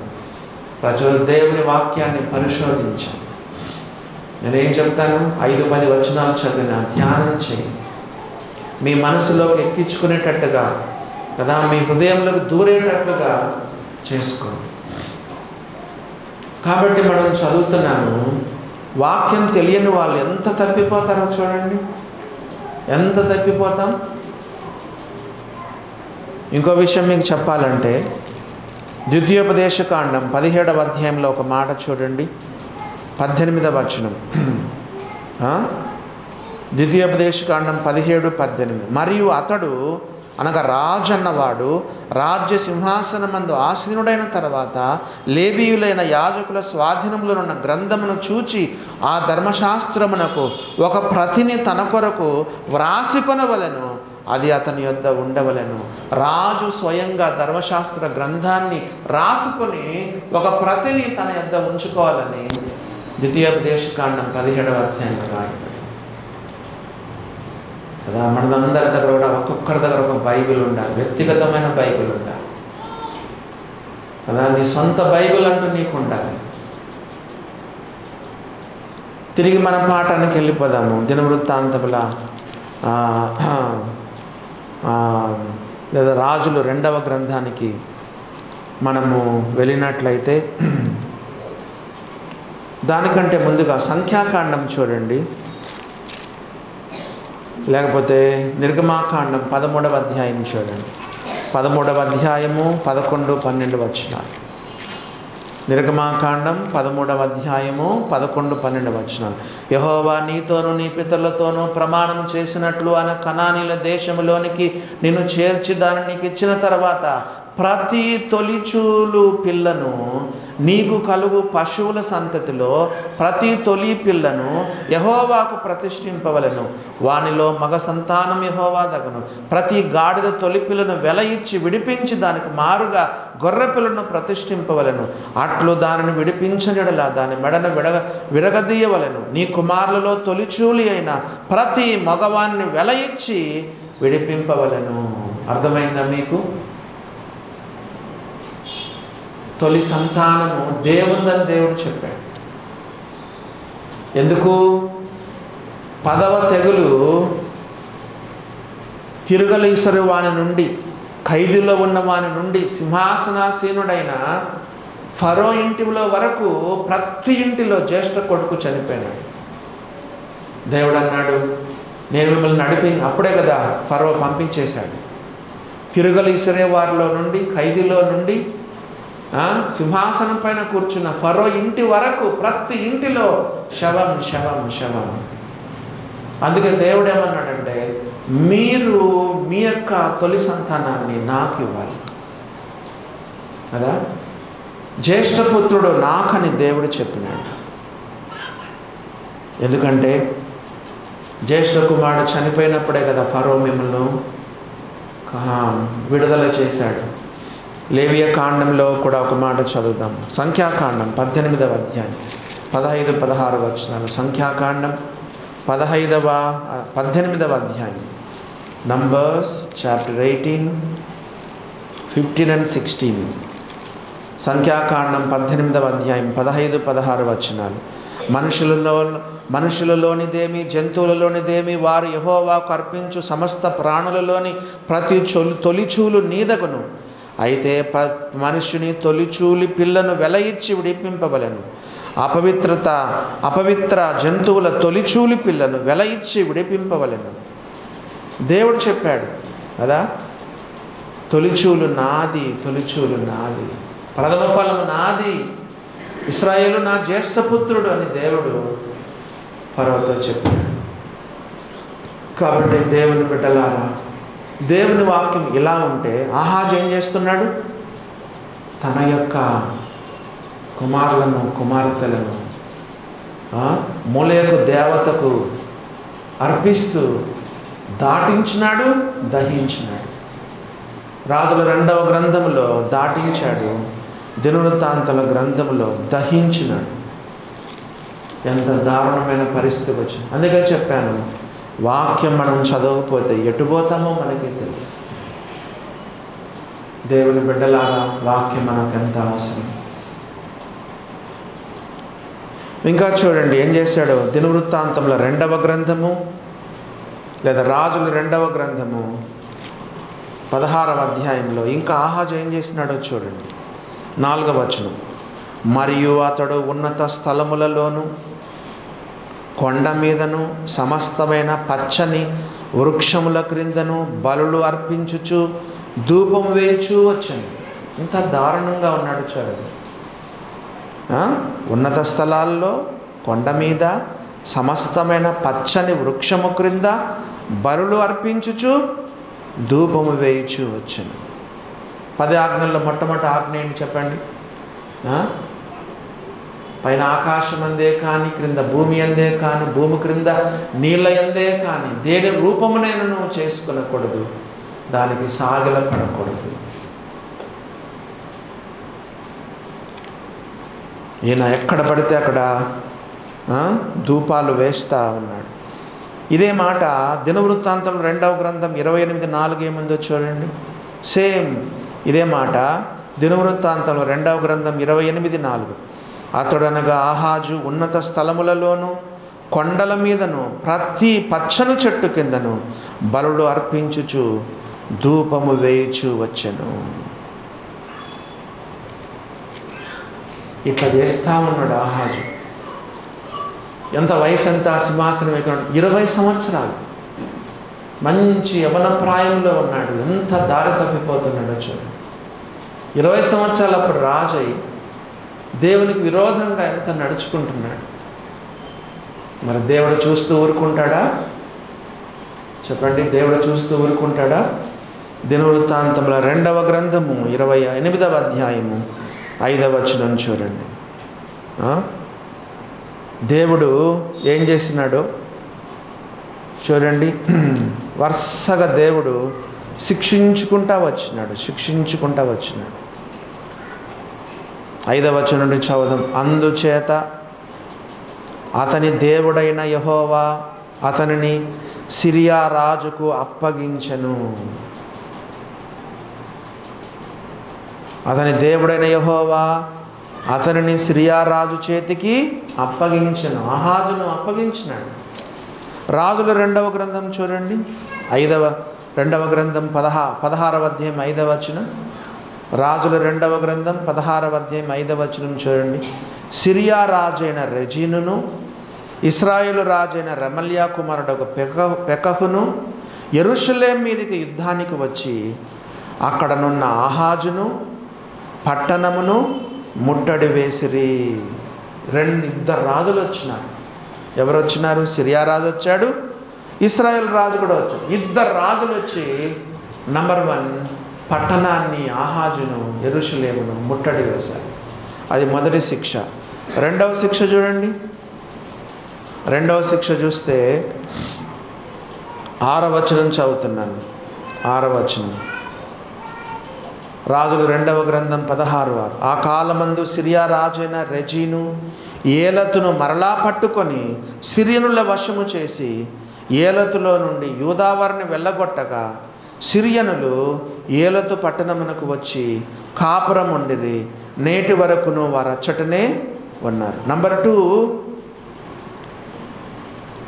Speaker 1: ప్రజలు దేవుని వాక్యాన్ని పరిశోధించాలి. నేనేం చెప్తాను, 5-10 వచనాలు చదివిన ధ్యానం చేయి, మీ మనసులోకి ఎక్కించుకునేటట్టుగా కదా, మీ హృదయంలోకి దూరేటట్లుగా చేసుకో. కాబట్టి మనం చదువుతున్నాము, వాక్యం తెలియని వాళ్ళు ఎంత తప్పిపోతారో చూడండి, ఎంత తప్పిపోతాం. ఇంకో విషయం మీకు చెప్పాలంటే ద్వితీయోపదేశ కాండం 17వ అధ్యాయంలో ఒక మాట చూడండి, 18వ వచనం. ద్వితీయోపదేశ కాండం 17-18. మరియు అతడు అనగా రాజు అన్నవాడు రాజ్య సింహాసనమందు ఆసీనుడైన తర్వాత లేవీయులైన యాజకుల స్వాధీనంలో ఉన్న గ్రంథమును చూచి ఆ ధర్మశాస్త్రమునకు ఒక ప్రతిని తన కొరకు వ్రాసికొనవలెను, అది అతని యొద్ద ఉండవలెను. రాజు స్వయంగా ధర్మశాస్త్ర గ్రంథాన్ని రాసుకొని ఒక ప్రతిని తన యొద్ద ఉంచుకోవాలని ద్వితీయోపదేశ కాండం 17వ అధ్యాయంలో రాయబడింది. కదా. మనందరి దగ్గర కూడా ఒక్కొక్కరి దగ్గర ఒక బైబిల్ ఉండాలి, వ్యక్తిగతమైన బైబిల్ ఉండాలి కదా. నీ సొంత బైబిల్ అంటూ నీకు ఉండాలి. తిరిగి మన పాఠానికి వెళ్ళిపోదాము. దినవృత్తాంతముల లేదా రాజులు 2వ గ్రంథానికి మనము వెళ్ళినట్లయితే దానికంటే ముందుగా సంఖ్యాకాండం చూడండి, లేకపోతే నిర్గమాకాండం 13వ అధ్యాయం చూడండి. 13వ అధ్యాయము 11, 12 వచనాలు. నిర్గమాకాండం 13వ అధ్యాయము 11, 12 వచనాలు. యెహోవా నీతోనూ నీ పితరులతోనూ ప్రమాణం చేసినట్లు ఆయన కనానీల దేశంలోనికి నిన్ను చేర్చి దాన్ని నీకు ఇచ్చిన తర్వాత ప్రతి తొలిచూలు పిల్లను నీకు కలుగు పశువుల సంతతిలో ప్రతి తొలి పిల్లను యెహోవాకు ప్రతిష్ఠింపవలెను. వానిలో మగ సంతానం యెహోవా దగను. ప్రతి గాడిద తొలి పిల్లను వెల ఇచ్చి విడిపించి దానికి మారుగా గొర్రె పిల్లను ప్రతిష్ఠింపవలెను. అట్లు దానిని విడిపించడలా దాని మెడను విరగదీయవలెను. నీ కుమారులలో తొలిచూలి అయిన ప్రతి మగవాన్ని వెల ఇచ్చి విడిపింపవలెను. అర్థమైందా మీకు? తొలి సంతానము దేవుందని దేవుడు చెప్పాడు. ఎందుకు? 10వ తెగులు తిరుగలీసరు వాని నుండి, ఖైదులో ఉన్న వాని నుండి సింహాసనాసీనుడైన ఫరో ఇంటిలో వరకు ప్రతి ఇంటిలో జ్యేష్ఠ కొడుకు చనిపోయినాడు. దేవుడు అన్నాడు, నేను మిమ్మల్ని అప్పుడే కదా ఫరో పంపించేశాడు. తిరుగలీసరే వారిలో నుండి, ఖైదీలో నుండి సింహాసనం పైన కూర్చున్న ఫరో ఇంటి వరకు ప్రతి ఇంటిలో శవం శవం శవం. అందుకే దేవుడు ఏమన్నాడంటే, మీరు మీ యొక్క తొలి సంతానాన్ని నాకు ఇవ్వాలి కదా. జ్యేష్ఠపుత్రుడు నాకని దేవుడు చెప్పినాడు. ఎందుకంటే జ్యేష్ఠ కుమారుడు చనిపోయినప్పుడే కదా ఫరో మిమ్మల్ని విడుదల చేశాడు. లేవియ కాండంలో కూడా ఒక మాట చదువుదాం. సంఖ్యాకాండం 18వ అధ్యాయం 15, 16 వచనాలు. సంఖ్యాకాండం 18వ అధ్యాయం. Numbers chapter 18, 15 and 16. సంఖ్యాకాండం 18వ అధ్యాయం 15, 16 వచనాలు. మనుషులలోనిదేమి జంతువులలోనిదేమి వారు యెహోవాకు అర్పించు సమస్త ప్రాణులలోని ప్రతి తొలిచూలు నీదగును. అయితే మనుషుని తొలిచూలి పిల్లను వెల ఇచ్చి విడిపింపవలెను. అపవిత్ర జంతువుల తొలిచూలి పిల్లను వెల ఇచ్చి విడిపింపవలెను. దేవుడు చెప్పాడు కదా, తొలిచూలు నాది, తొలిచూలు నాది, ప్రథమ ఫలము నాది, ఇశ్రాయేలు నా జ్యేష్ఠపుత్రుడు అని దేవుడు ఫరోతో చెప్పాడు. కాబట్టి దేవుని బిడ్డలారా, దేవుని వాక్యం ఇలా ఉంటే ఆహాజు ఏం చేస్తున్నాడు? తన యొక్క కుమారులను కుమార్తెలను మొలెకు దేవతకు అర్పిస్తూ దాటించినాడు, దహించినాడు. రాజుల 2వ గ్రంథంలో దాటించాడు, దినవృత్తాంతాల గ్రంథంలో దహించినాడు. ఎంత దారుణమైన పరిస్థితి వచ్చింది. అందుకే చెప్పాను, వాక్యం మనం చదవకపోతే ఎటుపోతామో మనకే తెలియదు. దేవుని బిడ్డలారా, వాక్యం మనకు ఎంత అవసరం. ఇంకా చూడండి ఏం చేశాడు. దినవృత్తాంతంలో 2వ గ్రంథము లేదా రాజుల 2వ గ్రంథము 16వ అధ్యాయంలో ఇంకా ఆహాజు ఏం చేసినాడో చూడండి. 4వ వచనం. మరియు అతడు ఉన్నత స్థలములలోను కొండ మీదను సమస్తమైన పచ్చని వృక్షముల క్రిందను బలులు అర్పించుచు ధూపం వేయచూ వచ్చాను. ఇంత దారుణంగా ఉన్నాడు చూడండి. ఉన్నత స్థలాల్లో కొండ మీద సమస్తమైన పచ్చని వృక్షము క్రింద బలులు అర్పించుచు ధూపము వేయచూ వచ్చాను. 10 ఆజ్ఞల్లో మొట్టమొదటి ఆజ్ఞ ఏంటి చెప్పండి? పైన ఆకాశం అందే కానీ, క్రింద భూమి అందే కానీ, భూమి క్రింద నీళ్ళ అందే కానీ దేని రూపమునైనా నువ్వు చేసుకునకూడదు, దానికి సాగిల పడకూడదు. ఈయన ఎక్కడ పడితే అక్కడ ధూపాలు వేస్తూ ఉన్నాడు. ఇదే మాట దినవృత్తాంతం 2వ గ్రంథం 28:4 ఏముందో చూడండి. సేమ్ ఇదే మాట దినవృత్తాంతం 2వ గ్రంథం 28:4. అతడనగా ఆహాజు ఉన్నత స్థలములలోను కొండల మీదను ప్రతి పచ్చని చెట్టు కిందను బలులు అర్పించుచు ధూపము వేయుచు వచ్చెను. ఇట్లా చేస్తా ఉన్నాడు ఆహాజు. ఎంత వయసు, ఎంత సింహాసనం ఎక్కడ, 20 సంవత్సరాలు, మంచి యవన ప్రాయంలో ఉన్నాడు. ఎంత దారి తప్పిపోతున్నాడో చూడండి. 20 సంవత్సరాలు అప్పుడు రాజై దేవునికి విరోధంగా ఎంత నడుచుకుంటున్నాడు. మరి దేవుడు చూస్తూ ఊరుకుంటాడా? చెప్పండి, దేవుడు చూస్తూ ఊరుకుంటాడా? దినవృత్తాంతముల 2వ గ్రంథము 28వ అధ్యాయము 5వ వచనం చూడండి. దేవుడు ఏం చేసినాడో చూడండి. వరుసగా దేవుడు శిక్షించుకుంటా వచ్చినాడు. 5వ వచనం నుండి చదువుదాం. అందుచేత అతని దేవుడైన యెహోవా అతనిని సిరియా రాజుకు అప్పగించెను. అతని దేవుడైన యెహోవా అతనిని సిరియా రాజు చేతికి అప్పగించెను. ఆహాజును అప్పగించినాడు. రాజుల 2వ గ్రంథం చూడండి. 2వ గ్రంథం 16వ అధ్యాయం 5వ వచనం. రాజుల 2వ గ్రంథం 16వ అధ్యాయం 5వ వచనం చూడండి. సిరియా రాజైన రెజీనును ఇశ్రాయేలు రాజైన రెమల్యా కుమారుడు పెకహును యెరూషలేం మీదకి యుద్ధానికి వచ్చి అక్కడనున్న ఆహాజును పట్టణమును ముట్టడి వేసిరి. 2 రాజులు వచ్చినారు. ఎవరు వచ్చినారు? సిరియా రాజు వచ్చాడు, ఇశ్రాయేల్ రాజు కూడా వచ్చాడు. 2 రాజులు వచ్చి నంబర్ 1 పట్టణాన్ని, ఆహాజును, యెరూషలేమును ముట్టడి వేశారు. అది మొదటి శిక్ష. 2వ శిక్ష చూడండి. 2వ శిక్ష చూస్తే 6వ వచనం చదువుతున్నాను. 6వ వచనం. రాజులు 2వ గ్రంథం 16. ఆ కాలమందు సిరియా రాజైన రెజీను ఏలతును మరలా పట్టుకొని సిరియనుల వశము చేసి ఏలతులో నుండి యూదావారిని వెళ్ళగొట్టగా సిరియనులు ఏలతు పట్టణమునకు వచ్చి కాపురం ఉండిరి. నేటి వరకును వారు అచ్చటనే ఉన్నారు. నంబర్ 2,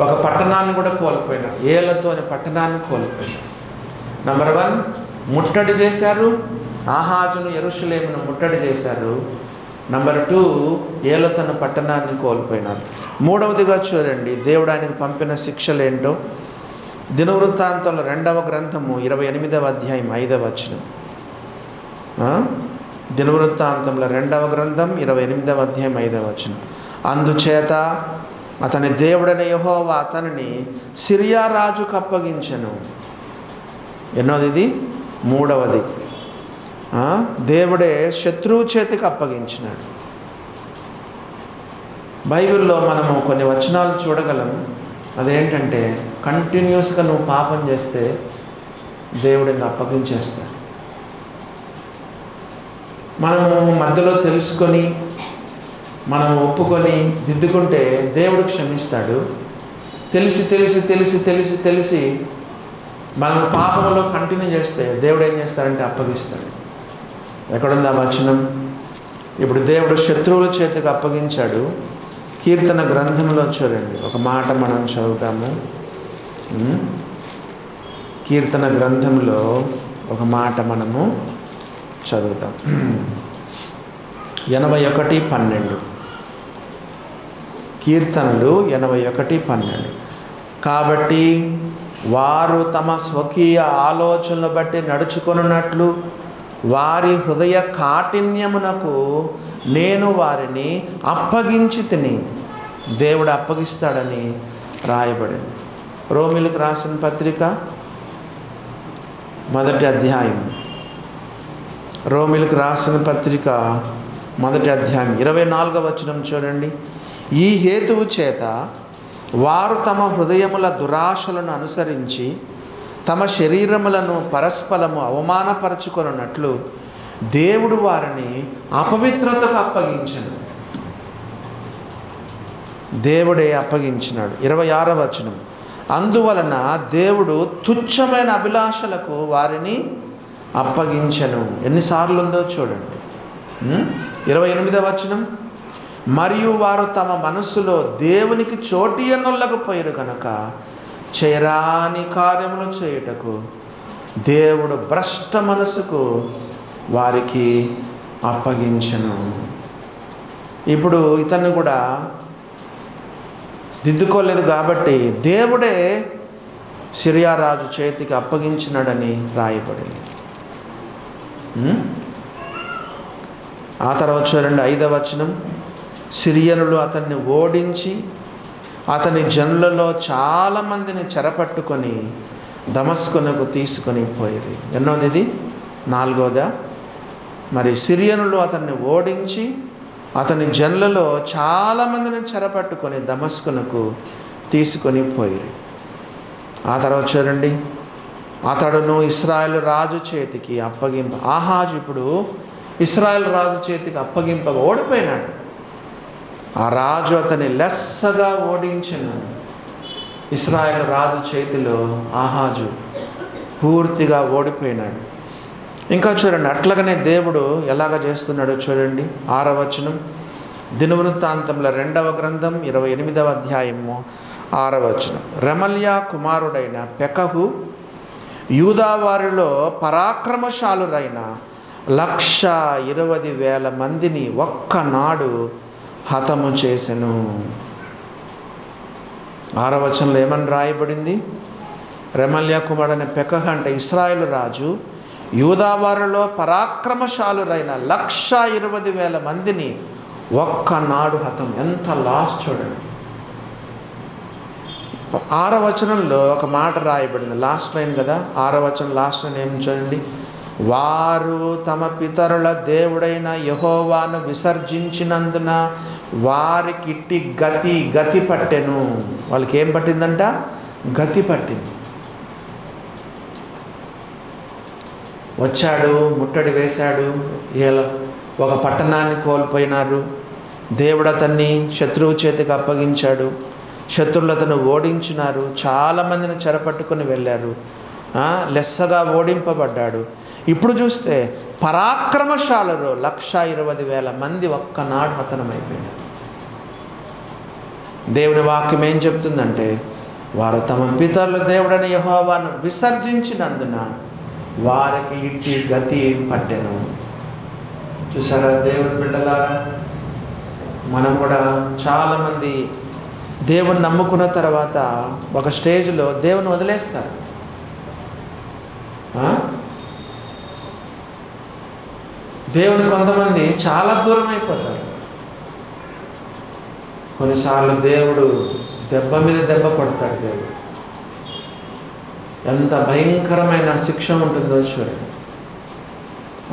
Speaker 1: ఒక పట్టణాన్ని కూడా కోల్పోయినారు. ఏలతు అనే పట్టణాన్ని కోల్పోయినారు. నంబర్ 1 ముట్టడి చేశారు. ఆహాజును, యెరూషలేమును ముట్టడి చేశారు. నంబర్ 2 ఏలతు అనే పట్టణాన్ని కోల్పోయినారు. 3వదిగా చూడండి దేవుడు ఆయనకు పంపిన శిక్షలేంటో. దినవృత్తాంతంలో 2వ గ్రంథము 28వ అధ్యాయం 5వ వచనం. దినవృత్తాంతంలో 2వ గ్రంథం 28వ అధ్యాయం 5వ వచనం. అందుచేత అతని దేవుడైన యెహోవా అతనిని సిరియా రాజుకు అప్పగించెను. ఎన్నోది ఇది? 3వది. దేవుడే శత్రువు చేతికి అప్పగించినాడు. బైబిల్లో మనము కొన్ని వచనాలు చూడగలం. అదేంటంటే కంటిన్యూస్గా నువ్వు పాపం చేస్తే దేవుడు ఇంకా అప్పగించేస్తాడు. మనము మధ్యలో తెలుసుకొని మనం ఒప్పుకొని దిద్దుకుంటే దేవుడు క్షమిస్తాడు. తెలిసి తెలిసి తెలిసి తెలిసి తెలిసి మనం పాపంలో కంటిన్యూ చేస్తే దేవుడు ఏం చేస్తాడంటే అప్పగిస్తాడు. ఎక్కడుంది ఆ వచనం? ఇప్పుడు దేవుడు శత్రువుల చేతికి అప్పగించాడు. కీర్తన గ్రంథంలో చూడండి, ఒక మాట మనం చదువుతాము. కీర్తన గ్రంథంలో ఒక మాట మనము చదువుతాం. 81:12. కీర్తనలు 81:12. కాబట్టి వారు తమ స్వకీయ ఆలోచనలు బట్టి నడుచుకొనున్నట్లు వారి హృదయ కాఠిన్యమునకు నేను వారిని అప్పగించి తిని. దేవుడు అప్పగిస్తాడని రాయబడింది. రోమీలకు రాసిన పత్రిక 1వ అధ్యాయం. రోమీలకు రాసిన పత్రిక 1వ అధ్యాయం 24వ వచనం చూడండి. ఈ హేతువు చేత వారు తమ హృదయముల దురాశలను అనుసరించి తమ శరీరములను పరస్పరము అవమానపరచుకొనున్నట్లు దేవుడు వారిని అపవిత్రతకు అప్పగించను. దేవుడే అప్పగించినాడు. 26వ వచనం. అందువలన దేవుడు తుచ్చమైన అభిలాషలకు వారిని అప్పగించెను. ఎన్నిసార్లు ఉందో చూడండి. 28వ వచనం, మరియు వారు తమ మనస్సులో దేవునికి చోటియనొల్లకపోయారు కనుక చేయరాని కార్యములు చేయుటకు దేవుడు భ్రష్ట మనసుకు వారికి అప్పగించెను. ఇప్పుడు ఇతన్ని కూడా దిద్దుకోలేదు కాబట్టి దేవుడే సిరియా రాజు చేతికి అప్పగించినాడని రాయబడింది. ఆ తర్వాత చూడండి 5వ వచనం, సిరియనులు అతన్ని ఓడించి అతని జనులలో చాలామందిని చెరపట్టుకొని దమస్కునకు తీసుకొని పోయిరి. ఎన్నోది ఇది? 4వదా? మరి సిరియనులు అతన్ని ఓడించి అతని జనులలో చాలామందిని చెరపట్టుకొని దమస్కునకు తీసుకొని పోయిరి. ఆ తర్వాత చూడండి, అతడును ఇశ్రాయేలు రాజు చేతికి ఆహాజు ఇప్పుడు ఇశ్రాయేలు రాజు చేతికి అప్పగింపగా ఓడిపోయినాడు. ఆ రాజు అతని లెస్సగా ఓడించెను. ఇశ్రాయేలు రాజు చేతిలో ఆహాజు పూర్తిగా ఓడిపోయినాడు. ఇంకా చూడండి, అట్లాగనే దేవుడు ఎలాగ చేస్తున్నాడో చూడండి. 6వ వచనం, దినవృత్తాంతముల 2వ గ్రంథం 28వ అధ్యాయము 6వ వచనం, రెమల్యా కుమారుడైన పెకహు యూదావారిలో పరాక్రమశాలురైన 120,000 మందిని ఒక్కనాడు హతము చేసెను. 6వ వచనంలో ఏమని రాయబడింది? రెమల్యా కుమారుడైన పెకహు అంటే ఇశ్రాయేలు రాజు యూదావారిలో పరాక్రమశాలురైన 120,000 మందిని ఒక్కనాడు హతం. ఎంత లాస్ చూడండి. 6వ వచనంలో ఒక మాట రాయబడింది, లాస్ట్ లైన్ కదా. 6వ వచనం లాస్ట్ లైన్ ఏం చూడండి, వారు తమ పితరుల దేవుడైన యెహోవాను విసర్జించినందున వారికి ఇట్టి గతి పట్టెను. వాళ్ళకి ఏం పట్టిందంట? గతి పట్టింది. వచ్చాడు, ముట్టడి వేశాడు, ఒక పట్టణాన్ని కోల్పోయినారు. దేవుడు అతన్ని శత్రువు చేతికి అప్పగించాడు. శత్రువులు అతను ఓడించినారు. చాలామందిని చెరపట్టుకొని వెళ్ళారు. లెస్సగా ఓడింపబడ్డాడు. ఇప్పుడు చూస్తే పరాక్రమశాలలో 120,000 మంది ఒక్కనాడు హతనమైపోయినారు. దేవుని వాక్యం ఏం చెప్తుందంటే, వారు తమ పితరుల దేవుడని యెహోవాను విసర్జించినందున వారికి ఇట్టి గతి పట్టెను. చూసారా దేవుని బిడ్డలారా, మనం కూడా చాలామంది దేవుని నమ్ముకున్న తర్వాత ఒక స్టేజ్లో దేవుని వదిలేస్తారు. దేవుని కొంతమంది చాలా దూరం అయిపోతారు. కొన్నిసార్లు దేవుడు దెబ్బ మీద దెబ్బ కొడతాడు. దేవుడు ఎంత భయంకరమైన శిక్ష ఉంటుందో చూడండి.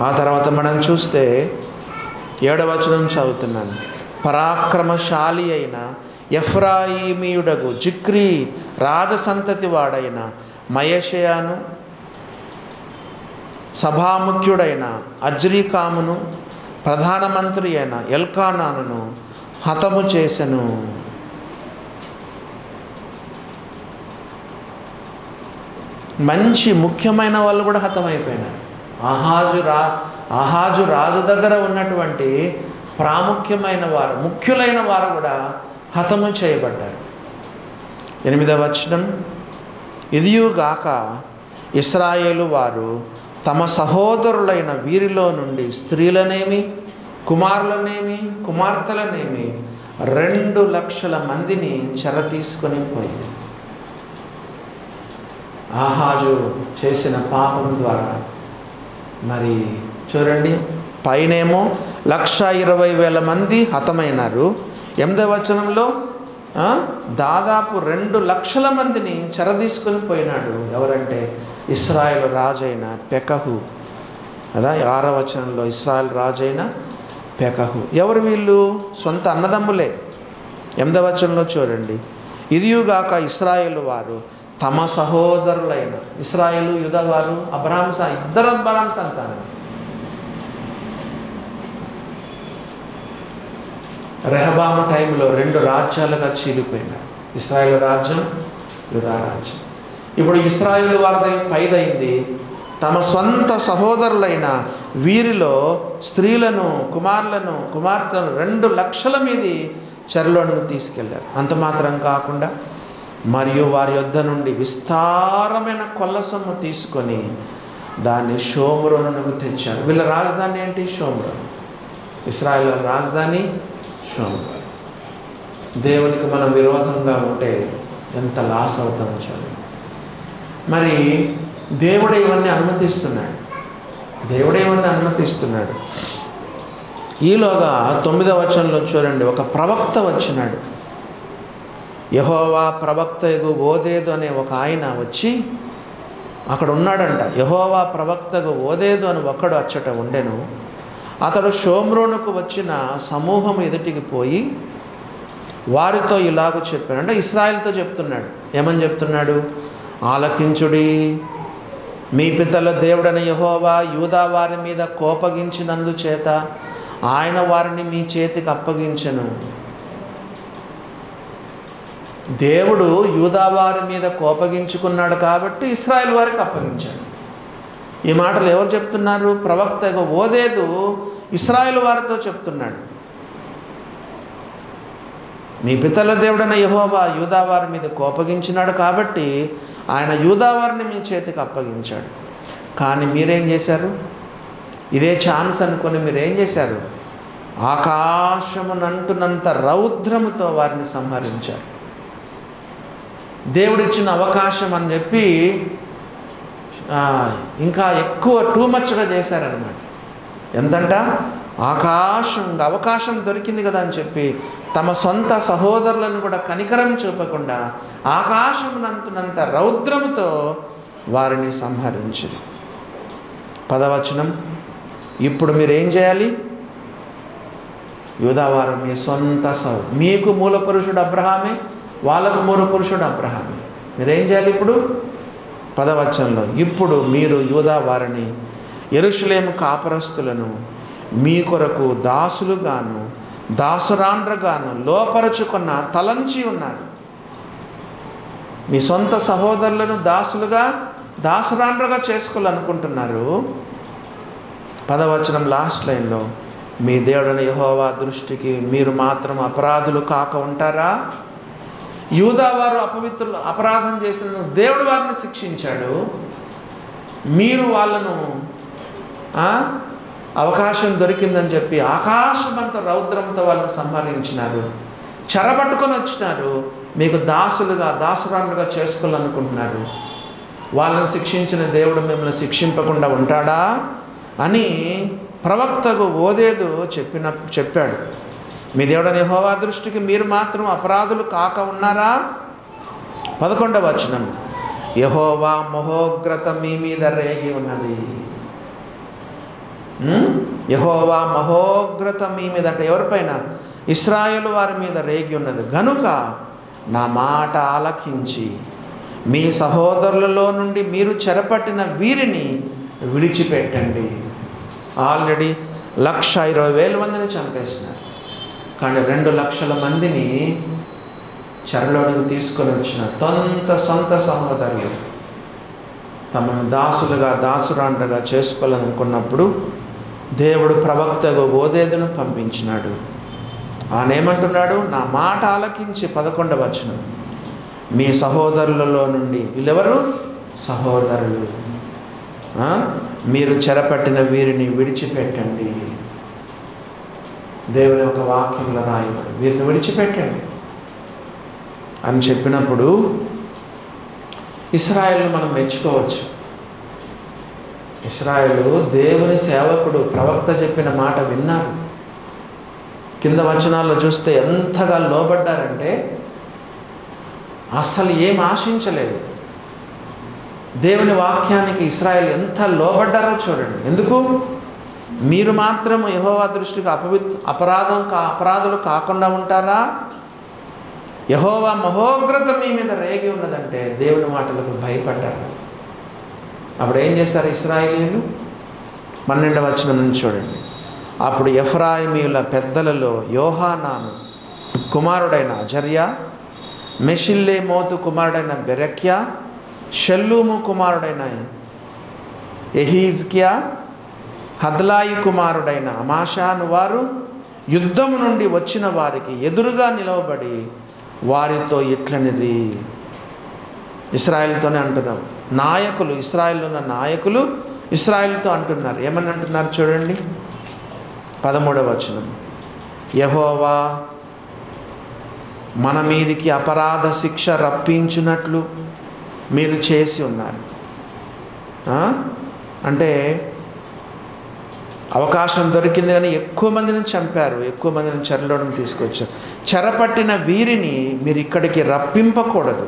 Speaker 1: ఆ తర్వాత మనం చూస్తే 7వ వచనం చదువుతున్నాను, పరాక్రమశాలి అయిన ఎఫ్రాయిమీయుడగు జిక్రీ రాజసంతతి వాడైన మయషయాను, సభాముఖ్యుడైన అజ్రీకామును, ప్రధానమంత్రి అయిన ఎల్కానాను హతము చేసెను. మంచి ముఖ్యమైన వాళ్ళు కూడా హతమైపోయినారు. ఆహాజు రాజు దగ్గర ఉన్నటువంటి ప్రాముఖ్యమైన వారు, ముఖ్యులైన వారు కూడా హతము చేయబడ్డారు. 8వ వచనం, ఇదియుగాక ఇశ్రాయేలు వారు తమ సహోదరులైన వీరిలో నుండి స్త్రీలనేమి కుమారులనేమి కుమార్తెలనేమి 2,00,000 మందిని చెర తీసుకొని పోయింది. ఆహాజు చేసిన పాపం ద్వారా మరి చూడండి, పైనేమో 120,000 మంది హతమైనారు. 8వ వచనంలో దాదాపు 2,00,000 మందిని చెరదీసుకొని పోయినాడు. ఎవరంటే ఇశ్రాయేలు రాజైన పెకహు కదా. 6వ వచనంలో ఇశ్రాయేలు రాజైన పెకహు. ఎవరు వీళ్ళు? సొంత అన్నదమ్ములే. 8వ వచనంలో చూడండి, ఇదియుగాక ఇశ్రాయేలు వారు తమ సహోదరులైన, ఇశ్రాయేలు యూదా వారు ఇద్దరు అబ్రాహాం సంతానం. రెహబాము టైంలో 2 రాజ్యాలుగా చీలిపోయినారు. ఇశ్రాయేలు రాజ్యం, యూదా రాజ్యం. ఇప్పుడు ఇశ్రాయేలు వారిది పైదైంది. తమ స్వంత సహోదరులైన వీరిలో స్త్రీలను, కుమారులను, కుమార్తెలను 2 లక్షల మీది చెరలోనికి తీసుకెళ్లారు. అంత మాత్రం కాకుండా మరియు వారి యొద్ద నుండి విస్తారమైన కొల్ల సొమ్ము తీసుకొని దాన్ని షోమ్రోనుకు తెచ్చారు. వీళ్ళ రాజధాని ఏంటి? షోమ్రోను. ఇశ్రాయేలు రాజధాని షోమ్రోను. దేవునికి మనం విరోధంగా ఉంటే ఎంత లాస్ అవుతామో చూడండి. మరి దేవుడే ఇవన్నీ అనుమతిస్తున్నాడు. ఈలోగా 9వ వచనంలో చూడండి, ఒక ప్రవక్త వచ్చినాడు. యెహోవా ప్రవక్తకు ఓదేదు అనే ఒక ఆయన వచ్చి అక్కడ ఉన్నాడంట. యెహోవా ప్రవక్తకు ఓదేదు అని ఒకడు అచ్చట ఉండెను. అతడు షోమ్రోనుకు వచ్చిన సమూహం ఎదుటికి పోయి వారితో ఇలాగ చెప్పాడు. అంటే ఇశ్రాయేలుతో చెప్తున్నాడు. ఏమని చెప్తున్నాడు? ఆలకించుడి, మీ పితరుల దేవుడైన యెహోవా యూదా వారి మీద కోపగించినందుచేత ఆయన వారిని మీ చేతికి అప్పగించెను. దేవుడు యూదా వారి మీద కోపగించుకున్నాడు కాబట్టి ఇశ్రాయేలు వారికి అప్పగించాడు. ఈ మాటలు ఎవరు చెప్తున్నారు? ప్రవక్త ఓదేదు ఇశ్రాయేలు వారితో చెప్తున్నాడు. మీ పితరుల దేవుడైన యెహోవా యూదా వారి మీద కోపగించినాడు కాబట్టి ఆయన యూదా వారిని మీ చేతికి అప్పగించాడు. కానీ మీరేం చేశారు? ఇదే ఛాన్స్ అనుకొని మీరేం చేశారు? ఆకాశమునంటున్నంత రౌద్రముతో వారిని సంహరించారు. దేవుడిచ్చిన అవకాశం అని చెప్పి ఇంకా ఎక్కువ టూ మచ్గా చేశారనమాట. ఎంతంట? అవకాశం దొరికింది కదా అని చెప్పి తమ సొంత సహోదరులను కూడా కనికరం చూపకుండా ఆకాశమునంతునంత రౌద్రముతో వారిని సంహరించారు. 10వ వచనం, ఇప్పుడు మీరేం చేయాలి? యూదావారు మీ సొంత మీకు మూల పురుషుడు అబ్రహామే, వాళ్ళకు మూల పురుషుడు అబ్రహామే. మీరేం చేయాలి ఇప్పుడు? 10వ వచనంలో, ఇప్పుడు మీరు యూదా వారిని యెరూషలేము కాపరస్తులను మీ కొరకు దాసులుగాను దాసురాండ్రగాను లోపరుచుకున్న తలంచి ఉన్నారు. మీ సొంత సహోదరులను దాసులుగా దాసురాండ్రగా చేసుకోవాలనుకుంటున్నారు. 10వ వచనం లాస్ట్ లైన్లో, మీ దేవుడైన యెహోవా దృష్టికి మీరు మాత్రం అపరాధులు కాక ఉంటారా? యూదా వారు అపరాధం చేసిన దేవుడు వారిని శిక్షించాడు. మీరు వాళ్ళను అవకాశం దొరికిందని చెప్పి ఆకాశమంత రౌద్రంతో వాళ్ళని సంహరించినారు. చెరబట్టుకొని వచ్చినారు. మీకు దాసులుగా దాసురాండ్రుగా చేసుకోవాలనుకుంటున్నారు. వాళ్ళని శిక్షించిన దేవుడు మిమ్మల్ని శిక్షింపకుండా ఉంటాడా అని ప్రవక్తకు ఓదేదు చెప్పాడు. మీ దేవుడైన యెహోవా దృష్టికి మీరు మాత్రం అపరాధులు కాక ఉన్నారా? 11వ వచనం, యెహోవా మహోగ్రత మీ మీద రేగి ఉన్నది. యెహోవా మహోగ్రత మీ మీద అంటే ఎవరిపైన? ఇశ్రాయేలు వారి మీద రేగి ఉన్నది. గనుక నా మాట ఆలకించి మీ సహోదరులలో నుండి మీరు చెరపట్టిన వీరిని విడిచిపెట్టండి. ఆల్రెడీ 1,20,000 మందిని చంపేసినారు. కానీ 2 లక్షల మందిని చెరలోనికి తీసుకొని వచ్చిన సొంత సహోదరులు తమను దాసులుగా దాసురాండ్రగా చేసుకోవాలనుకున్నప్పుడు దేవుడు ప్రవక్తకు ఓదేదును పంపించినాడు. ఆయన ఏమంటున్నాడు? నా మాట ఆలకించి 11వ వచనం, మీ సహోదరులలో నుండి, వీళ్ళెవరు? సహోదరులు, మీరు చెరపట్టిన వీరిని విడిచిపెట్టండి. దేవుని యొక్క వాక్యంలో రాయబడి వీరిని విడిచిపెట్టండి అని చెప్పినప్పుడు ఇశ్రాయేలును మనం మెచ్చుకోవచ్చు. ఇశ్రాయేలు దేవుని సేవకుడు ప్రవక్త చెప్పిన మాట విన్నారు. కింద వచనాల్లో చూస్తే ఎంతగా లోబడ్డారంటే అస్సలు ఏం ఆశించలేదు. దేవుని వాక్యానికి ఇశ్రాయేలు ఎంత లోబడ్డారో చూడండి. ఎందుకు? మీరు మాత్రం యెహోవా దృష్టికి అపరాధులు కాకుండా ఉంటారా? యెహోవా మహోగ్రత మీ మీద రేగి ఉన్నదంటే దేవుని మాటలకు భయపడ్డారు. అప్పుడు ఏం చేశారు ఇశ్రాయేలీయులు? 12వ వచనం నుంచి చూడండి. అప్పుడు ఎఫ్రాయిమీయుల పెద్దలలో యోహానాను కుమారుడైన అజర్యా, మెషిల్లేమోతు కుమారుడైన బెరక్యా, షల్లూము కుమారుడైన యెహీజ్కియా, హద్లాయి కుమారుడైన అమాషాను వారు యుద్ధము నుండి వచ్చిన వారికి ఎదురుగా నిలవబడి వారితో ఇట్లనిరి. ఇశ్రాయేలుతోనే అంటున్నారు నాయకులు, ఇశ్రాయేల్లో ఉన్న నాయకులు ఇశ్రాయేలుతో అంటున్నారు. ఏమని అంటున్నారు చూడండి, 13వ వచనం. యెహోవా మన మీదికి అపరాధ శిక్ష రప్పించినట్లు మీరు చేసి ఉన్నారు. అంటే అవకాశం దొరికింది కానీ ఎక్కువ మందిని చంపారు, ఎక్కువ మందిని చెరలోనికి తీసుకొచ్చారు. చెరపట్టిన వీరిని మీరు ఇక్కడికి రప్పింపకూడదు.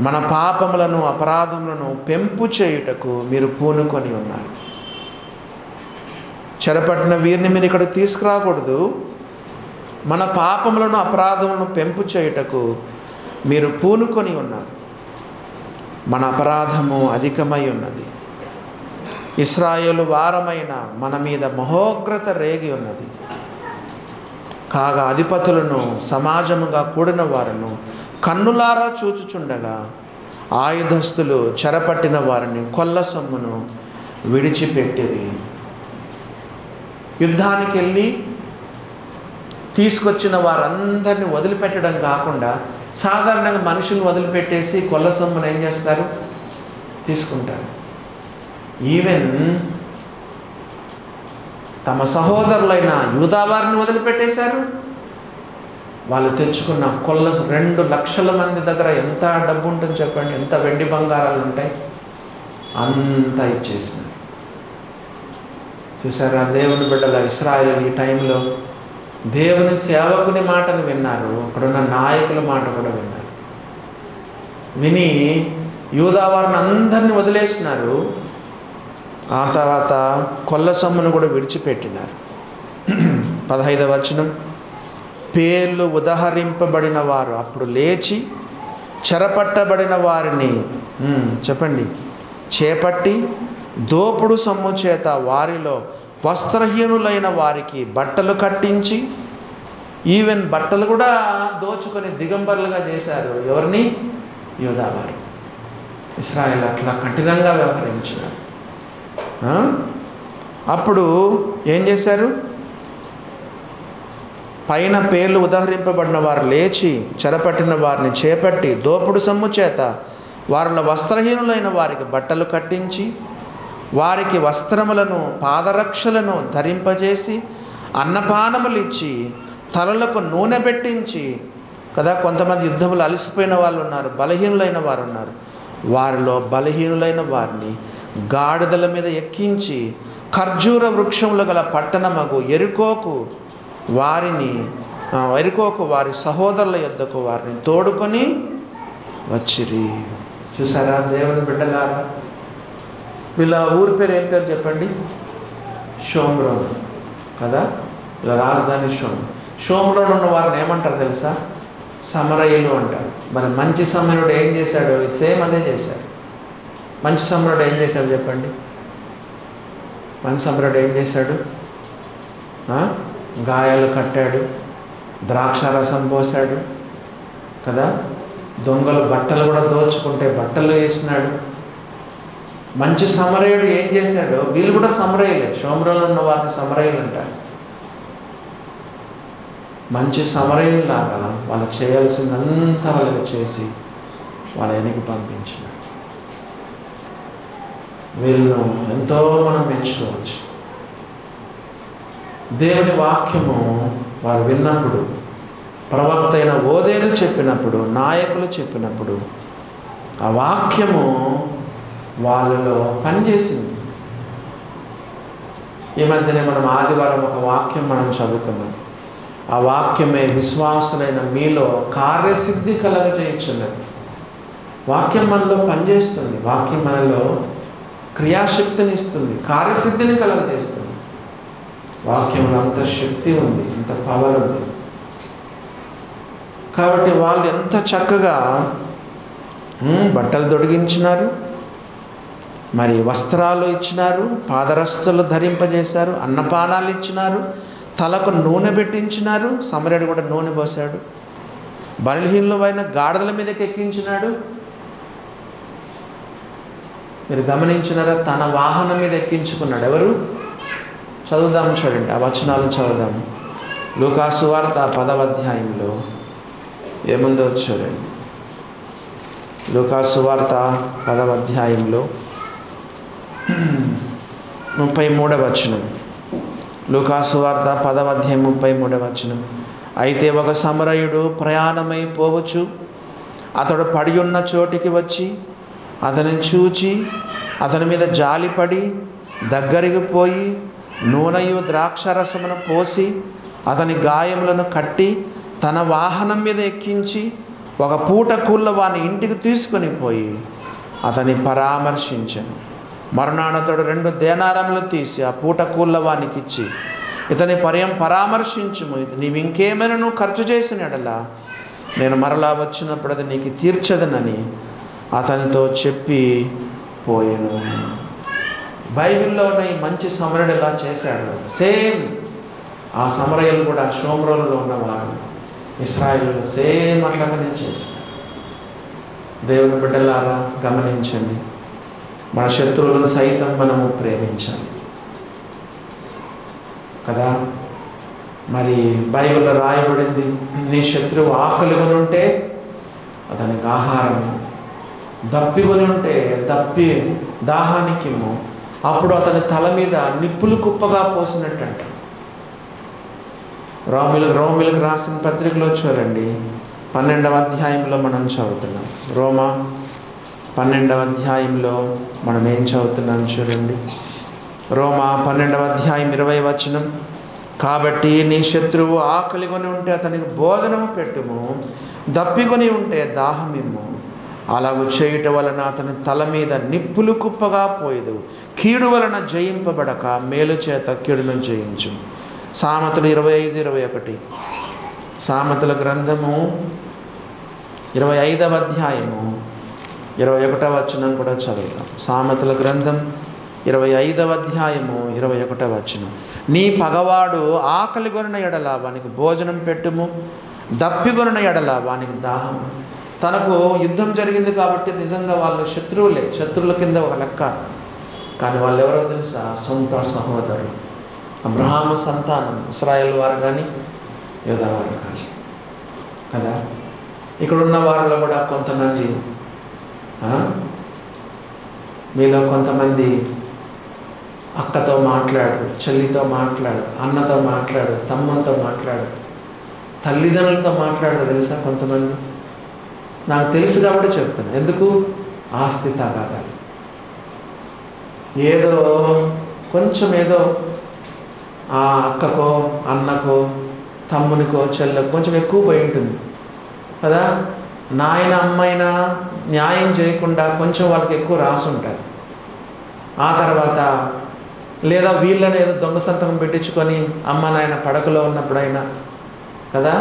Speaker 1: మన పాపములను అపరాధములను పెంపు చేయుటకు మీరు పూనుకొని ఉన్నారు. చెరపట్టిన వీరిని మీరు ఇక్కడికి తీసుకురాకూడదు. మన పాపములను అపరాధములను పెంపు చేయుటకు మీరు పూనుకొని ఉన్నారు. మన అపరాధము అధికమై ఉన్నది. ఇశ్రాయేలు వారమైన మన మీద మహోగ్రత రేగి ఉన్నది. కాగా అధిపతులను సమాజముగా కూడిన వారిను కన్నులారా చూచుచుండగా ఆయుధస్తులు చెరపట్టిన వారిని కొల్ల సొమ్మును విడిచిపెట్టిరి. యుద్ధానికి వెళ్ళి తీసుకొచ్చిన వారందరినీ వదిలిపెట్టడం కాకుండా సాధారణంగా మనుషులు వదిలిపెట్టేసి కొల్ల సొమ్మును ఏం చేస్తారు, తీసుకుంటారు. ఈవెన్ తమ సహోదరులైన యూదా వారిని వదిలిపెట్టేశారు. వాళ్ళు తెచ్చుకున్న కొల్ల 2 లక్షల మంది దగ్గర ఎంత డబ్బు ఉంటుంది చెప్పండి, ఎంత వెండి బంగారాలు ఉంటాయి, అంతా ఇచ్చేసినారు. చూసారా, దేవుని బిడ్డల ఇశ్రాయేలు ఈ టైంలో దేవుని సేవకుని మాటను విన్నారు, అక్కడున్న నాయకుల మాట కూడా విన్నారు. విని యూదా వారిని అందరినీ వదిలేసినారు. ఆ తర్వాత కొల్ల సొమ్మును కూడా విడిచిపెట్టినారు. 15వ వచనం. పేర్లు ఉదహరింపబడిన వారు అప్పుడు లేచి చెరపట్టబడిన వారిని చెప్పండి చేపట్టి దోపుడు సొమ్ము చేత వారిలో వస్త్రహీనులైన వారికి బట్టలు కట్టించి, ఈవెన్ బట్టలు కూడా దోచుకొని దిగంబరులుగా చేశారు. ఎవరిని? యూదావారు. ఇశ్రాయేలు అట్లా కఠినంగా వ్యవహరించినారు. అప్పుడు ఏం చేశారు? పైన పేర్లు ఉదహరింపబడిన వారు లేచి చెరపట్టిన వారిని చేపట్టి దోపుడు సొమ్ము చేత వారిలో వస్త్రహీనులైన వారికి బట్టలు కట్టించి, వారికి వస్త్రములను పాదరక్షలను ధరింపజేసి అన్నపానములు ఇచ్చి తలలకు నూనె పెట్టించి, కదా కొంతమంది యుద్ధములు అలసిపోయిన వాళ్ళు ఉన్నారు, బలహీనులైన వారు ఉన్నారు. వారిలో బలహీనులైన వారిని గాడిదల మీద ఎక్కించి ఖర్జూర వృక్షములు గల పట్టణమగు ఎరుకోకు వారి సహోదరుల యొద్దకు వారిని తోడుకొని వచ్చిరి. చూసారా దేవుని బిడ్డలారా, వీళ్ళ ఊరి పేరు ఏం పేరు చెప్పండి? షోమ్రోన్ కదా, వీళ్ళ రాజధాని షోమ్రోన్ ఉన్న వారిని ఏమంటారు తెలుసా? సమరయులు అంటారు. మరి మంచి సమరుడు ఏం చేశాడు? సేమ్ అదే చేశాడు. మంచి సమరుడు ఏం చేశాడు చెప్పండి? మంచి సమరుడు ఏం చేశాడు? గాయాలు కట్టాడు, ద్రాక్షారసం పోసాడు కదా, దొంగలు బట్టలు కూడా దోచుకుంటే బట్టలు వేసినాడు. మంచి సమరయుడు ఏం చేశాడో వీళ్ళు కూడా సమరయులే. షోమ్రోన్లో ఉన్న వారిని సమరయులు అంటారు. మంచి సమరయుల్లాగా వాళ్ళు చేయాల్సిందంతా వాళ్ళకి చేసి వాళ్ళ వెనక్కి పంపించినాడు. వీళ్ళను ఎంతో మనం మెచ్చుకోవచ్చు. దేవుని వాక్యము వారు విన్నప్పుడు, ప్రవక్త అయిన ఓదేదు చెప్పినప్పుడు, నాయకులు చెప్పినప్పుడు ఆ వాక్యము వాళ్ళలో పనిచేసింది. ఈ మధ్యనే మనం ఆదివారం ఒక వాక్యం మనం చదువుకున్నాం. ఆ వాక్యమే విశ్వాసులైన మీలో కార్యసిద్ధి కలగజేయుచున్నది. వాక్యం మనలో పనిచేస్తుంది. వాక్యం మనలో క్రియాశక్తిని ఇస్తుంది, కార్యసిద్ధిని కలగజేస్తుంది. వాక్యంలో అంత శక్తి ఉంది, అంత పవర్ ఉంది. కాబట్టి వాళ్ళు ఎంత చక్కగా బట్టలు తొడిగించినారు, మరి వస్త్రాలు ఇచ్చినారు, పాదరస్తులు ధరింపజేశారు, అన్నపానాలు ఇచ్చినారు, తలకు నూనె పెట్టించినారు. సమరయుడు కూడా నూనె పోసాడు. బలహీనులైన గాడిదల మీదకి ఎక్కించినాడు. మీరు గమనించినారా? తన వాహనం మీద ఎక్కించుకున్నాడు. ఎవరు? చదువుదాం చూడండి, ఆ వచనాలను చదువుదాము. లూకాసు వార్త 10వ అధ్యాయంలో ఏముందో చూడండి. లూకాసు వార్త 10వ అధ్యాయంలో 33వ వచనం. లూకాసు వార్త 10వ అధ్యాయం 33వ వచనం. అయితే ఒక సమరయుడు ప్రయాణమై పోవచ్చు, అతడు పడి ఉన్న చోటికి వచ్చి అతనిని చూచి అతని మీద జాలిపడి దగ్గరికి పోయి నూనెయు ద్రాక్షరసమును పోసి అతని గాయములను కట్టి తన వాహనం మీద ఎక్కించి ఒక పూట కూళ్ళ వాని ఇంటికి తీసుకొని పోయి అతని పరామర్శించెను. మరునాడు అతడు 2 దేనారములు తీసి ఆ పూట కూళ్ళ వానికి ఇచ్చి, ఇతని పరామర్శించుము, నీవు ఇంకేమైనా ఖర్చు చేసిన ఎడలా నేను మరలా వచ్చినప్పుడు అది నీకు తీర్చదనని అతనితో చెప్పి పోయాను. బైబిల్లో ఉన్న ఈ మంచి సమరయుడు ఎలా చేశాడు, సేమ్ ఆ సమరయులు కూడా షోమ్రోన్లో ఉన్నవారు, ఇశ్రాయేలు సేమ్ అట్లాగనే చేశారు. దేవుని బిడ్డలారా గమనించండి, మన శత్రువులను సైతం మనము ప్రేమించాలి కదా. మరి బైబిల్లో రాయబడింది, నీ శత్రువు ఆకలిగా ఉంటే అతనికి ఆహారం, దప్పికొని ఉంటే దాహానికిము, అప్పుడు అతని తల మీద నిప్పులు కుప్పగా పోసినట్టంట. రోమిలకు రాసిన పత్రికలో చూడండి, 12వ అధ్యాయంలో మనం చదువుతున్నాం. రోమా 12వ అధ్యాయంలో మనం ఏం చదువుతున్నాం చూడండి. రోమా 12వ అధ్యాయం 20వ వచనం. కాబట్టి నీ శత్రువు ఆకలికొని ఉంటే అతనికి భోజనము పెట్టుము, దప్పికొని ఉంటే దాహమిమ్ము. అలాగూ చేయుట వలన అతని తల మీద నిప్పులు కుప్పగా పోయేదు. కీడు వలన జయింపబడక మేలు చేత కీడును జయించు. సామెతలు 25-21. సామెతల గ్రంథము 25వ అధ్యాయము 21వ వచనం కూడా చదువుతాం. సామెతల గ్రంథం 25వ అధ్యాయము 21వ వచనం. నీ పగవాడు ఆకలిగొనిన ఎడల వానికి భోజనం పెట్టుము, దప్పిగొనిన ఎడల వానికి దాహము. తనకు యుద్ధం జరిగింది కాబట్టి నిజంగా వాళ్ళు శత్రువుల కింద ఒక లెక్క, కానీ వాళ్ళు ఎవరో తెలుసా? సొంత సహోదరులు, అబ్రహాము సంతానం, ఇశ్రాయేల్ వారు కానీ యూదా వారు కానీ కదా. ఇక్కడున్న వారిలో కూడా కొంతమంది, మీలో కొంతమంది అక్కతో మాట్లాడు, చెల్లితో మాట్లాడు, అన్నతో మాట్లాడు, తమ్ముతో మాట్లాడు, తల్లిదండ్రులతో మాట్లాడు తెలుసా. కొంతమంది నాకు తెలుసు కాబట్టి చెప్తాను. ఎందుకు? ఆస్తి తగాదాలు, ఏదో కొంచెం ఏదో ఆ అక్కకో అన్నకో తమ్మునికో చెల్లెకో కొంచెం ఎక్కువ పోయి ఉంటుంది కదా. నాయన అమ్మైనా న్యాయం చేయకుండా కొంచెం వాళ్ళకి ఎక్కువ రాసి ఉంటారు. ఆ తర్వాత లేదా వీళ్ళని ఏదో దొంగ సంతకం పెట్టించుకొని అమ్మ నాయన పడకలో ఉన్నప్పుడైనా కదా,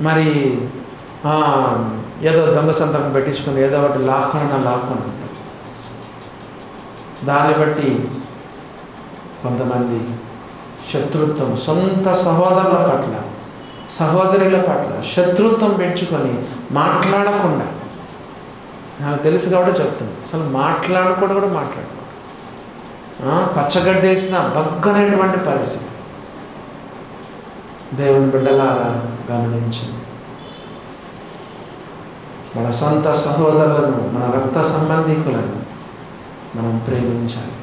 Speaker 1: మరి ఏదో దొంగ సంతకం పెట్టించుకొని ఏదో ఒకటి లాక్కొని ఉంటారు. దాన్ని బట్టి కొంతమంది శత్రుత్వం, సొంత సహోదరుల పట్ల సహోదరుల పట్ల శత్రుత్వం పెంచుకొని మాట్లాడకుండా, నాకు తెలుసు కాబట్టి చెప్తుంది, అసలు మాట్లాడకూడదు కూడా మాట్లాడకూడదు. పచ్చగడ్డేసిన బగ్గనటువంటి పరిస్థితి. దేవుని బిడ్డలారా గమనించింది, మన సొంత సహోదరులను, మన రక్త సంబంధికులను మనం ప్రేమించాలి.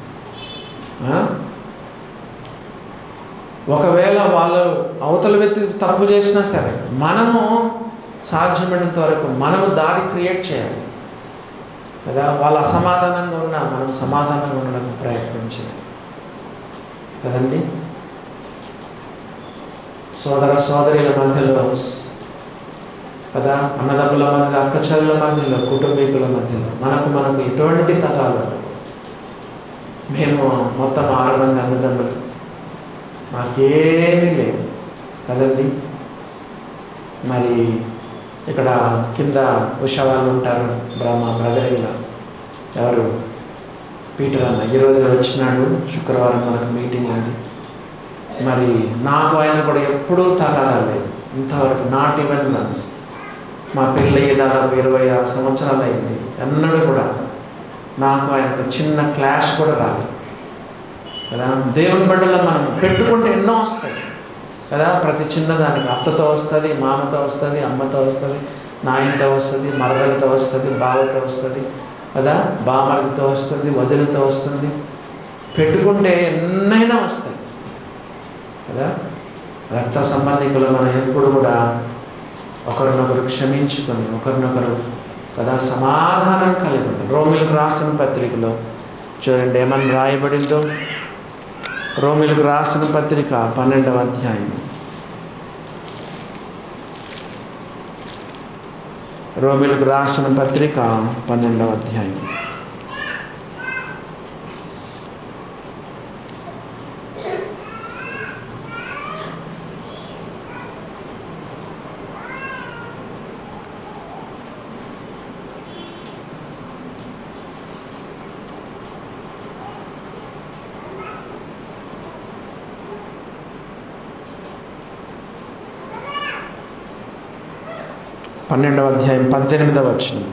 Speaker 1: ఒకవేళ వాళ్ళు అవతల వ్యక్తి తప్పు చేసినా సరే మనము సాధ్యమైనంత వరకు మనము దారి క్రియేట్ చేయాలి కదా. వాళ్ళు అసమాధానంగా ఉన్నా మనం సమాధానంగా ఉండడానికి ప్రయత్నించాలి కదండి. సోదర సోదరుల మధ్యలో కదా, అన్నదమ్ముల మధ్యలో, అక్కచెల్లెల మధ్యలో, కుటుంబీకుల మధ్యలో మనకు ఎటువంటి తగాలు. మేము మొత్తం 6 మంది అన్నదమ్ములు, మాకేమీ లేదు కదండి. మరి ఇక్కడ కింద ఉషా వాళ్ళు ఉంటారు, మా బ్రదర్ ఇలా ఎవరు పీటర్ అన్న ఈరోజు వచ్చినాడు. శుక్రవారం మనకు మీటింగ్ ఉంది. మరి నాకు ఆయన కూడా ఎప్పుడూ తగాదా లేదు ఇంతవరకు, నాట్ ఈవెన్ వన్స్. మా పెళ్ళి దాదాపు 26 సంవత్సరాలు అయింది. ఎన్నడూ కూడా నాకు ఆయనకు చిన్న క్లాష్ కూడా రాలేదు కదా. దేవుని బిడ్డలో మనం పెట్టుకుంటే ఎన్నో వస్తాయి కదా. ప్రతి చిన్నదానికి అత్తతో వస్తుంది, మామతో వస్తుంది, అమ్మతో వస్తుంది, నాయనతో వస్తుంది, మరదలతో వస్తుంది, బావతో వస్తుంది కదా, బామలతో వస్తుంది, వదినతో వస్తుంది. పెట్టుకుంటే ఎన్నైనా వస్తాయి కదా. రక్త సంబంధికులు మనం ఎప్పుడు కూడా ఒకరినొకరు క్షమించుకొని ఒకరినొకరు కదా సమాధానం కలిగి ఉంటాం. రోమిలకు రాసిన పత్రికలో చూడండి ఏమని రాయబడిందో. రోమిలకు రాసిన పత్రిక 12వ అధ్యాయం. రోమిలకు రాసిన పత్రిక 12వ అధ్యాయం. పన్నెండవ అధ్యాయం 18వ వచనం.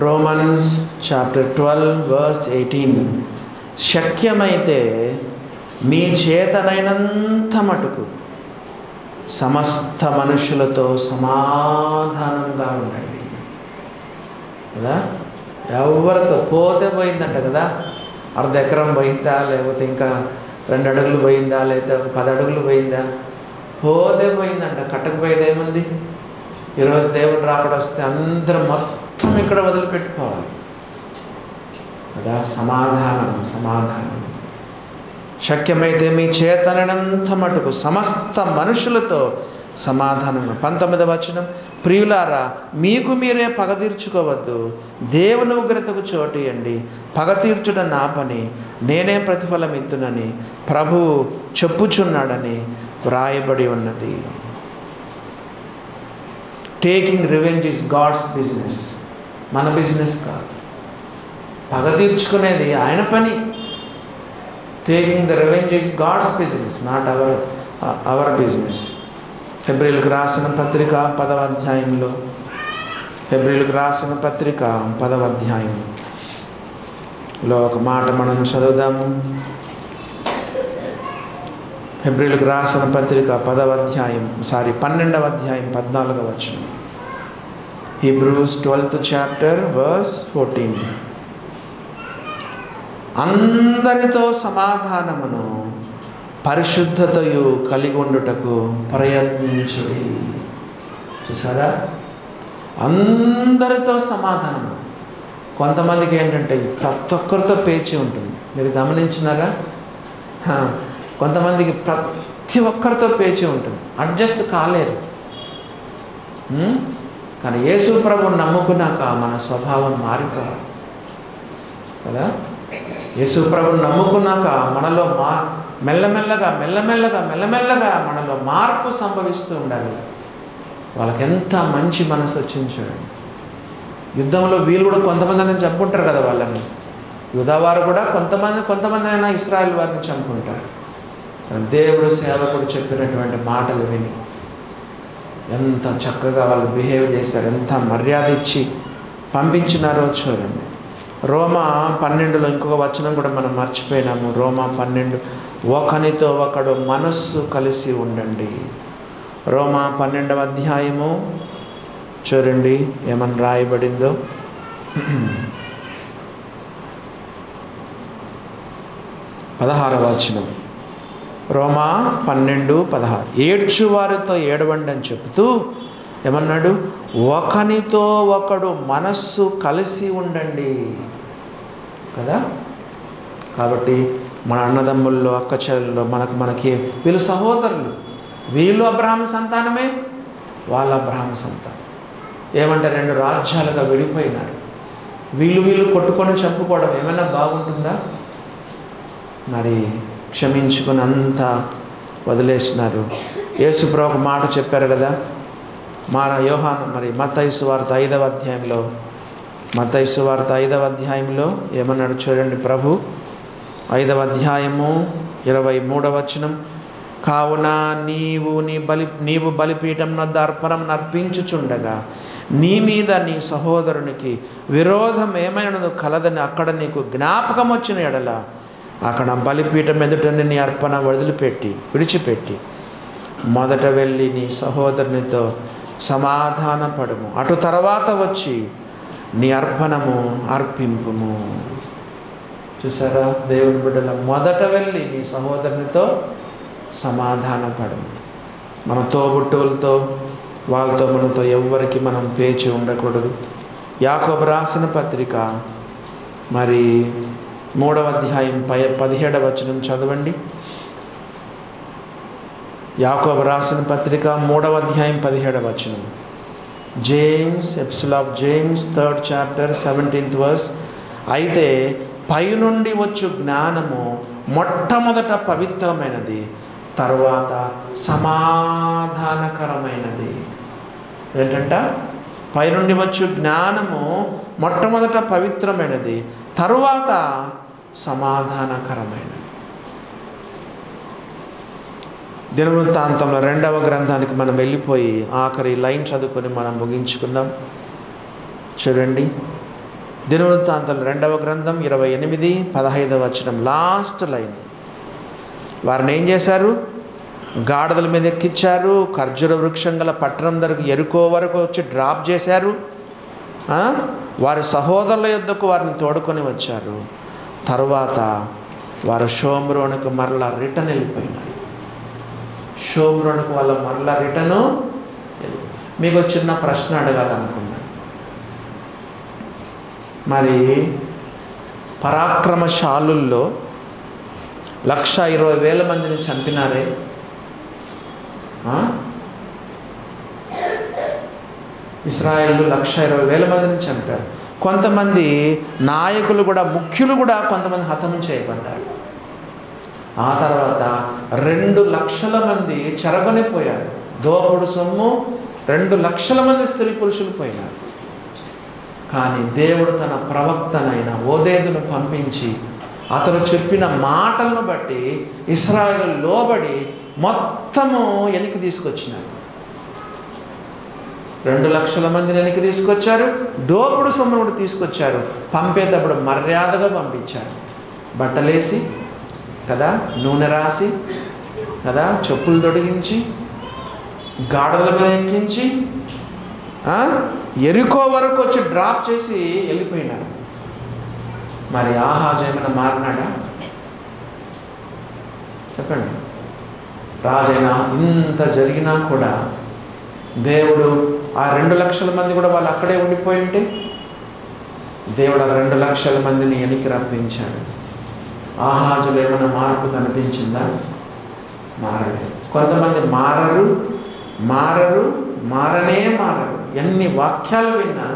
Speaker 1: Romans chapter 12 verse 18. శక్యమైతే మీ చేతనైనంత మటుకు సమస్త మనుషులతో సమాధానంగా ఉండండి కదా. ఎవరితో పోతే పోయిందంట కదా. అర్ధ ఎకరం పోయిందా, లేకపోతే ఇంకా 2 అడుగులు పోయిందా, లేకపోతే 10 అడుగులు పోయిందా, పోతే పోయిందంట. కట్టకపోయేది ఏముంది. ఈరోజు దేవుడు రాకడ వస్తే అందరూ మొత్తం ఇక్కడ వదిలిపెట్టుకోవాలి కదా. సమాధానం. శక్యమైతే మీ చేతనంత మటుకు సమస్త మనుషులతో సమాధానం. 19వ వచనం. ప్రియులారా, మీకు మీరే పగ తీర్చుకోవద్దు, దేవుని ఉగ్రతకు చోటు ఇవ్వండి. పగ తీర్చుట నా పని, నేనే ప్రతిఫలం ఇత్తునని ప్రభువు చెప్పుచున్నాడని వ్రాయబడి ఉన్నది. Taking revenge is God's business, మన బిజినెస్ కాదు. పగ తీర్చుకునేది ఆయన పని. Taking the revenge is God's business, not our business. హెబ్రీయులకు రాసిన పత్రిక 10వ అధ్యాయంలో, హెబ్రీయులకు రాసిన పత్రిక 10వ అధ్యాయంలో ఒక మాట మనం చదువుదాము. హెబ్రీయులకు రాసిన పత్రిక 12వ అధ్యాయం 14వ వచనం. Hebrews 12th chapter verse 14. అందరితో సమాధానమును పరిశుద్ధతయు కలిగి ఉండుటకు ప్రయత్నించుడి. చూసారా, అందరితో సమాధానము. కొంతమందికి ఏంటంటే ప్రతి ఒక్కరితో పేచి ఉంటుంది. మీరు గమనించినారా? కొంతమందికి ప్రతి ఒక్కరితో పేచి ఉంటుంది, అడ్జస్ట్ కాలేదు. కానీ యేసు ప్రభువుని నమ్ముకున్నాక మన స్వభావం మారిపోవాలి కదా. యేసు ప్రభువుని నమ్ముకున్నాక మనలో మెల్లమెల్లగా మనలో మార్పు సంభవిస్తూ ఉండాలి. వాళ్ళకి ఎంత మంచి మనసు వచ్చింది చూడండి. యుద్ధంలో వీళ్ళు కూడా కొంతమంది అని చంపుకుంటారు కదా వాళ్ళని. యూదావారు కూడా కొంతమంది అయినా ఇశ్రాయేల్ వారిని చంపుకుంటారు. కానీ దేవుడు సేవకుడు చెప్పినటువంటి మాటలు విని ఎంత చక్కగా వాళ్ళు బిహేవ్ చేశారు, ఎంత మర్యాద ఇచ్చి పంపించినారో చూడండి. రోమా 12లో ఇంకొక వచనం కూడా మనం మర్చిపోయినాము. రోమా 12, ఒకనితో ఒకడు మనస్సు కలిసి ఉండండి. రోమా 12వ అధ్యాయము చూడండి ఏమని రాయబడిందో. 16వ వచనం. రోమా 12:16. ఏడ్చువారితో ఏడవండి అని చెబుతూ ఏమన్నాడు? ఒకనితో ఒకడు మనస్సు కలిసి ఉండండి కదా. కాబట్టి మన అన్నదమ్ముల్లో అక్క చెల్లెల్లో మనకి వీళ్ళు సహోదరులు, వీళ్ళు అబ్రహాము సంతానమే, వాళ్ళ అబ్రహాము సంతానం. ఏమంటే 2 రాజ్యాలుగా విడిపోయినారు. వీళ్ళు కొట్టుకొని చంపుకోవడం ఏమైనా బాగుంటుందా? మరి క్షమించుకుని అంతా వదిలేసినారు. యేసుప్రభు ఒక మాట చెప్పారు కదా. యోహాను మత్తయి సువార్త 5వ అధ్యాయంలో ఏమన్నాడు చూడండి ప్రభు. 5వ అధ్యాయము 23వ వచనం. కావున నీవు బలిపీఠం వద్ద అర్పణం నర్పించుచుండగా నీ మీద నీ సహోదరునికి విరోధం ఏమైనది కలదని అక్కడ నీకు జ్ఞాపకం వచ్చిన ఎడల అక్కడ బలిపీఠం ఎదుటని నీ అర్పణ విడిచిపెట్టి మొదట వెళ్ళి నీ సహోదరునితో సమాధానపడుము, అటు తర్వాత వచ్చి నీ అర్పణము అర్పింపుము. చూసారా దేవుని బిడ్డల, మొదట వెళ్ళి నీ సహోదరునితో సమాధానపడము. మన తోబుట్టువులతో వాళ్ళతో మనతో ఎవ్వరికి మనం పేచి ఉండకూడదు. యాకోబు రాసిన పత్రిక మరి 3వ అధ్యాయం 17వ వచనం చదవండి. యాకోబు రాసిన పత్రిక 3వ అధ్యాయం 17వ వచనం. James, ఎపిస్టిల్ of James 3rd chapter 17th verse. అయితే పైనుండి వచ్చు జ్ఞానము మొట్టమొదట పవిత్రమైనది, తరువాత సమాధానకరమైనది. ఏంటంట? పైనుండి వచ్చు జ్ఞానము మొట్టమొదట పవిత్రమైనది, తరువాత సమాధానకరమైనది. దినవృత్తాంతంలో 2వ గ్రంథానికి మనం వెళ్ళిపోయి ఆఖరి లైన్ చదువుకొని మనం ముగించుకుందాం. చూడండి, దినవృత్తాంతంలో 2వ గ్రంథం 28-15వ వచనం లాస్ట్ లైన్. వారిని ఏం చేశారు? గాడిదల మీద ఎక్కించారు, ఖర్జూర వృక్షం గల పట్టణం దగ్గర ఎరుకో వరకు వచ్చి డ్రాప్ చేశారు. వారి సహోదరుల యొద్దకు వారిని తోడుకొని వచ్చారు. తరువాత వారు షోమ్రోనుకు మరలా రిటర్న్ వెళ్ళిపోయినారు. షోమ్రోనుకు వాళ్ళ మరలా రిటర్ను. మీకు చిన్న ప్రశ్న అడగాలనుకున్నాను. మరి పరాక్రమశాలుల్లో 120,000 మందిని చంపినారే. ఇశ్రాయేలు 120,000 మందిని చంపారు. కొంతమంది నాయకులు కూడా, ముఖ్యులు కూడా కొంతమంది హతము చేయబడ్డారు. ఆ తర్వాత 2 లక్షల మంది చెరగొనిపోయారు. దోపుడు సొమ్ము 2 లక్షల మంది స్త్రీ పురుషులు పోయినారు. కానీ దేవుడు తన ప్రవక్తనైన ఓదేదును పంపించి అతను చెప్పిన మాటలను బట్టి ఇశ్రాయేలు లోబడి మొత్తము వెనక్కి తీసుకొచ్చినారు. 2 లక్షల మందిని వెనక్కి తీసుకొచ్చారు. దోపుడు సొమ్మును కూడా తీసుకొచ్చారు. పంపేటప్పుడు మర్యాదగా పంపించారు. బట్టలేసి కదా, నూనె రాసి కదా, చెప్పులు తొడిగించి, గాడిదల మీద ఎక్కించి ఎరుకో వరకు వచ్చి డ్రాప్ చేసి వెళ్ళిపోయినారు. మరి ఆహాజు ఏమైనా మారినాడా? చెప్పండి. రాజైనా ఇంత జరిగినా కూడా దేవుడు ఆ 2 లక్షల మంది కూడా వాళ్ళు అక్కడే ఉండిపోయి ఉంటే దేవుడు ఆ 2 లక్షల మందిని వెనక్కి రప్పించాడు. ఆహాజులో ఏమైనా మార్పు కనిపించిందా? మారలేదు. కొంతమంది మారనే మారరు. ఎన్ని వాక్యాలు విన్నా,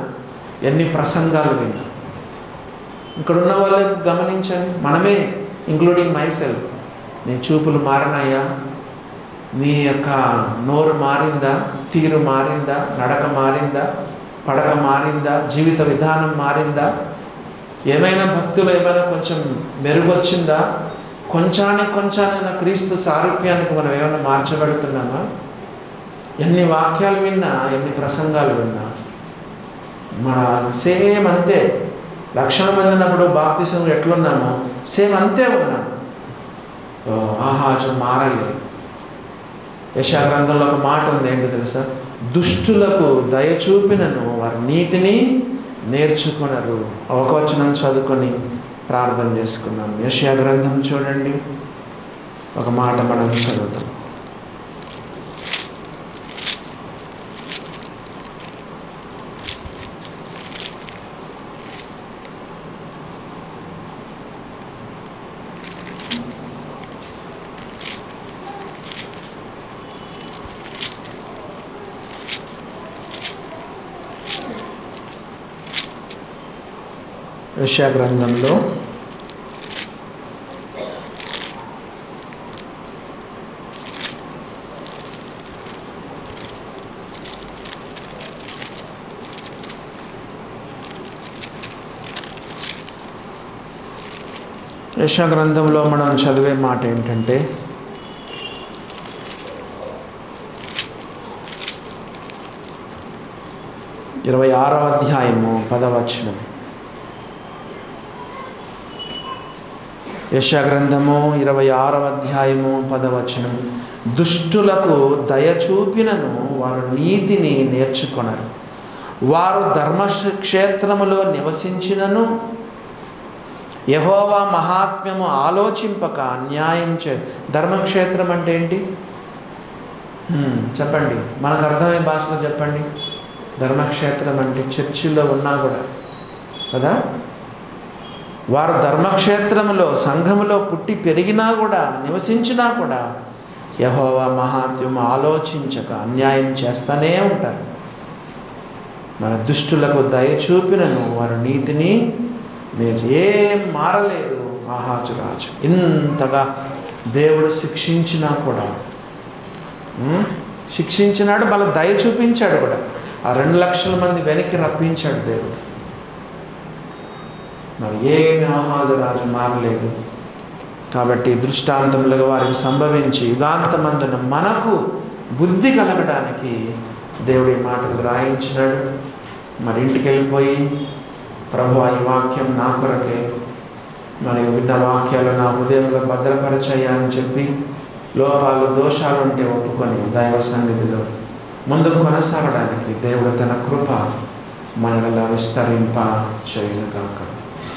Speaker 1: ఎన్ని ప్రసంగాలు విన్నా. ఇక్కడున్న వాళ్ళకి గమనించండి, మనమే ఇంక్లూడింగ్ మైసెల్ఫ్. నీ చూపులు మారినాయా? నీ యొక్క నోరు మారిందా? తీరు మారిందా? నడక మారిందా? పడక మారిందా? జీవిత విధానం మారిందా? ఏమైనా భక్తులు ఏమైనా కొంచెం మెరుగొచ్చిందా? కొంచానైనా క్రీస్తు సారూప్యానికి మనం ఏమైనా మార్చబడుతున్నామా? ఎన్ని వాక్యాలు విన్నా, ఎన్ని ప్రసంగాలు విన్నా మన సేమ్ అంతే. 1,00,000 మంది ఉన్నప్పుడు బాప్తిసం ఎట్లున్నామో సేమ్ అంతే ఉన్నాము. ఆహాజు మారలేదు. యెషయా గ్రంథంలో ఒక మాట ఉంది, ఏంటో తెలుసా? దుష్టులకు దయ చూపినను వారి నీతిని నేర్చుకున్నారు. ఒక వచనం చదువుకొని ప్రార్థన చేసుకున్నాం. యెషయా గ్రంథం చూడండి, ఒక మాట మనం చదువుతాం. యెషయా గ్రంథంలో యెషయా గ్రంథంలో మనం చదివే మాట ఏంటంటే, 26వ అధ్యాయము 10వ వచనం. యెషయా గ్రంథము 26వ అధ్యాయము 10వ వచనం. దుష్టులకు దయ చూపినను వారు నీతిని నేర్చుకొనరు. వారు ధర్మక్షేత్రములో నివసించినను యెహోవా మహాత్మ్యము ఆలోచింపక అన్యాయం ధర్మక్షేత్రం అంటే ఏంటి చెప్పండి, మనకు అర్థమయ్యే భాషలో చెప్పండి. ధర్మక్షేత్రం అంటే చర్చిలో ఉన్నా కూడా కదా, వారు ధర్మక్షేత్రములో సంఘములో పుట్టి పెరిగినా కూడా నివసించినా కూడా యెహోవా మహాత్మ్యము ఆలోచించక అన్యాయం చేస్తూనే ఉంటారు. మన దుష్టులకు దయ చూపినను వారు నీతిని ఏం మారలేదు. ఆహాజు రాజు ఇంతగా దేవుడు శిక్షించినా కూడా శిక్షించినాడు, మళ్ళీ దయ చూపించాడు కూడా. ఆ 2 లక్షల మంది వెనక్కి రప్పించాడు దేవుడు. మరి ఏమి ఆహాజు రాజు మారలేదు. కాబట్టి దృష్టాంతములుగా వారికి సంభవించి యుగాంతమందున మనకు బుద్ధి కలగడానికి దేవుడి మాటలు రాయించినాడు. మరి ఇంటికి వెళ్ళిపోయి ప్రభువా ఈ వాక్యం నా కొరకే, మరి విన్న వాక్యాలు నా హృదయంలో భద్రపరచయ్యా అని చెప్పి లోపాలు దోషాలు ఉంటే ఒప్పుకొని దైవ సన్నిధిలో ముందుకు కొనసాగడానికి దేవుడు తన కృప మనలో విస్తరింప చేయునుగాక.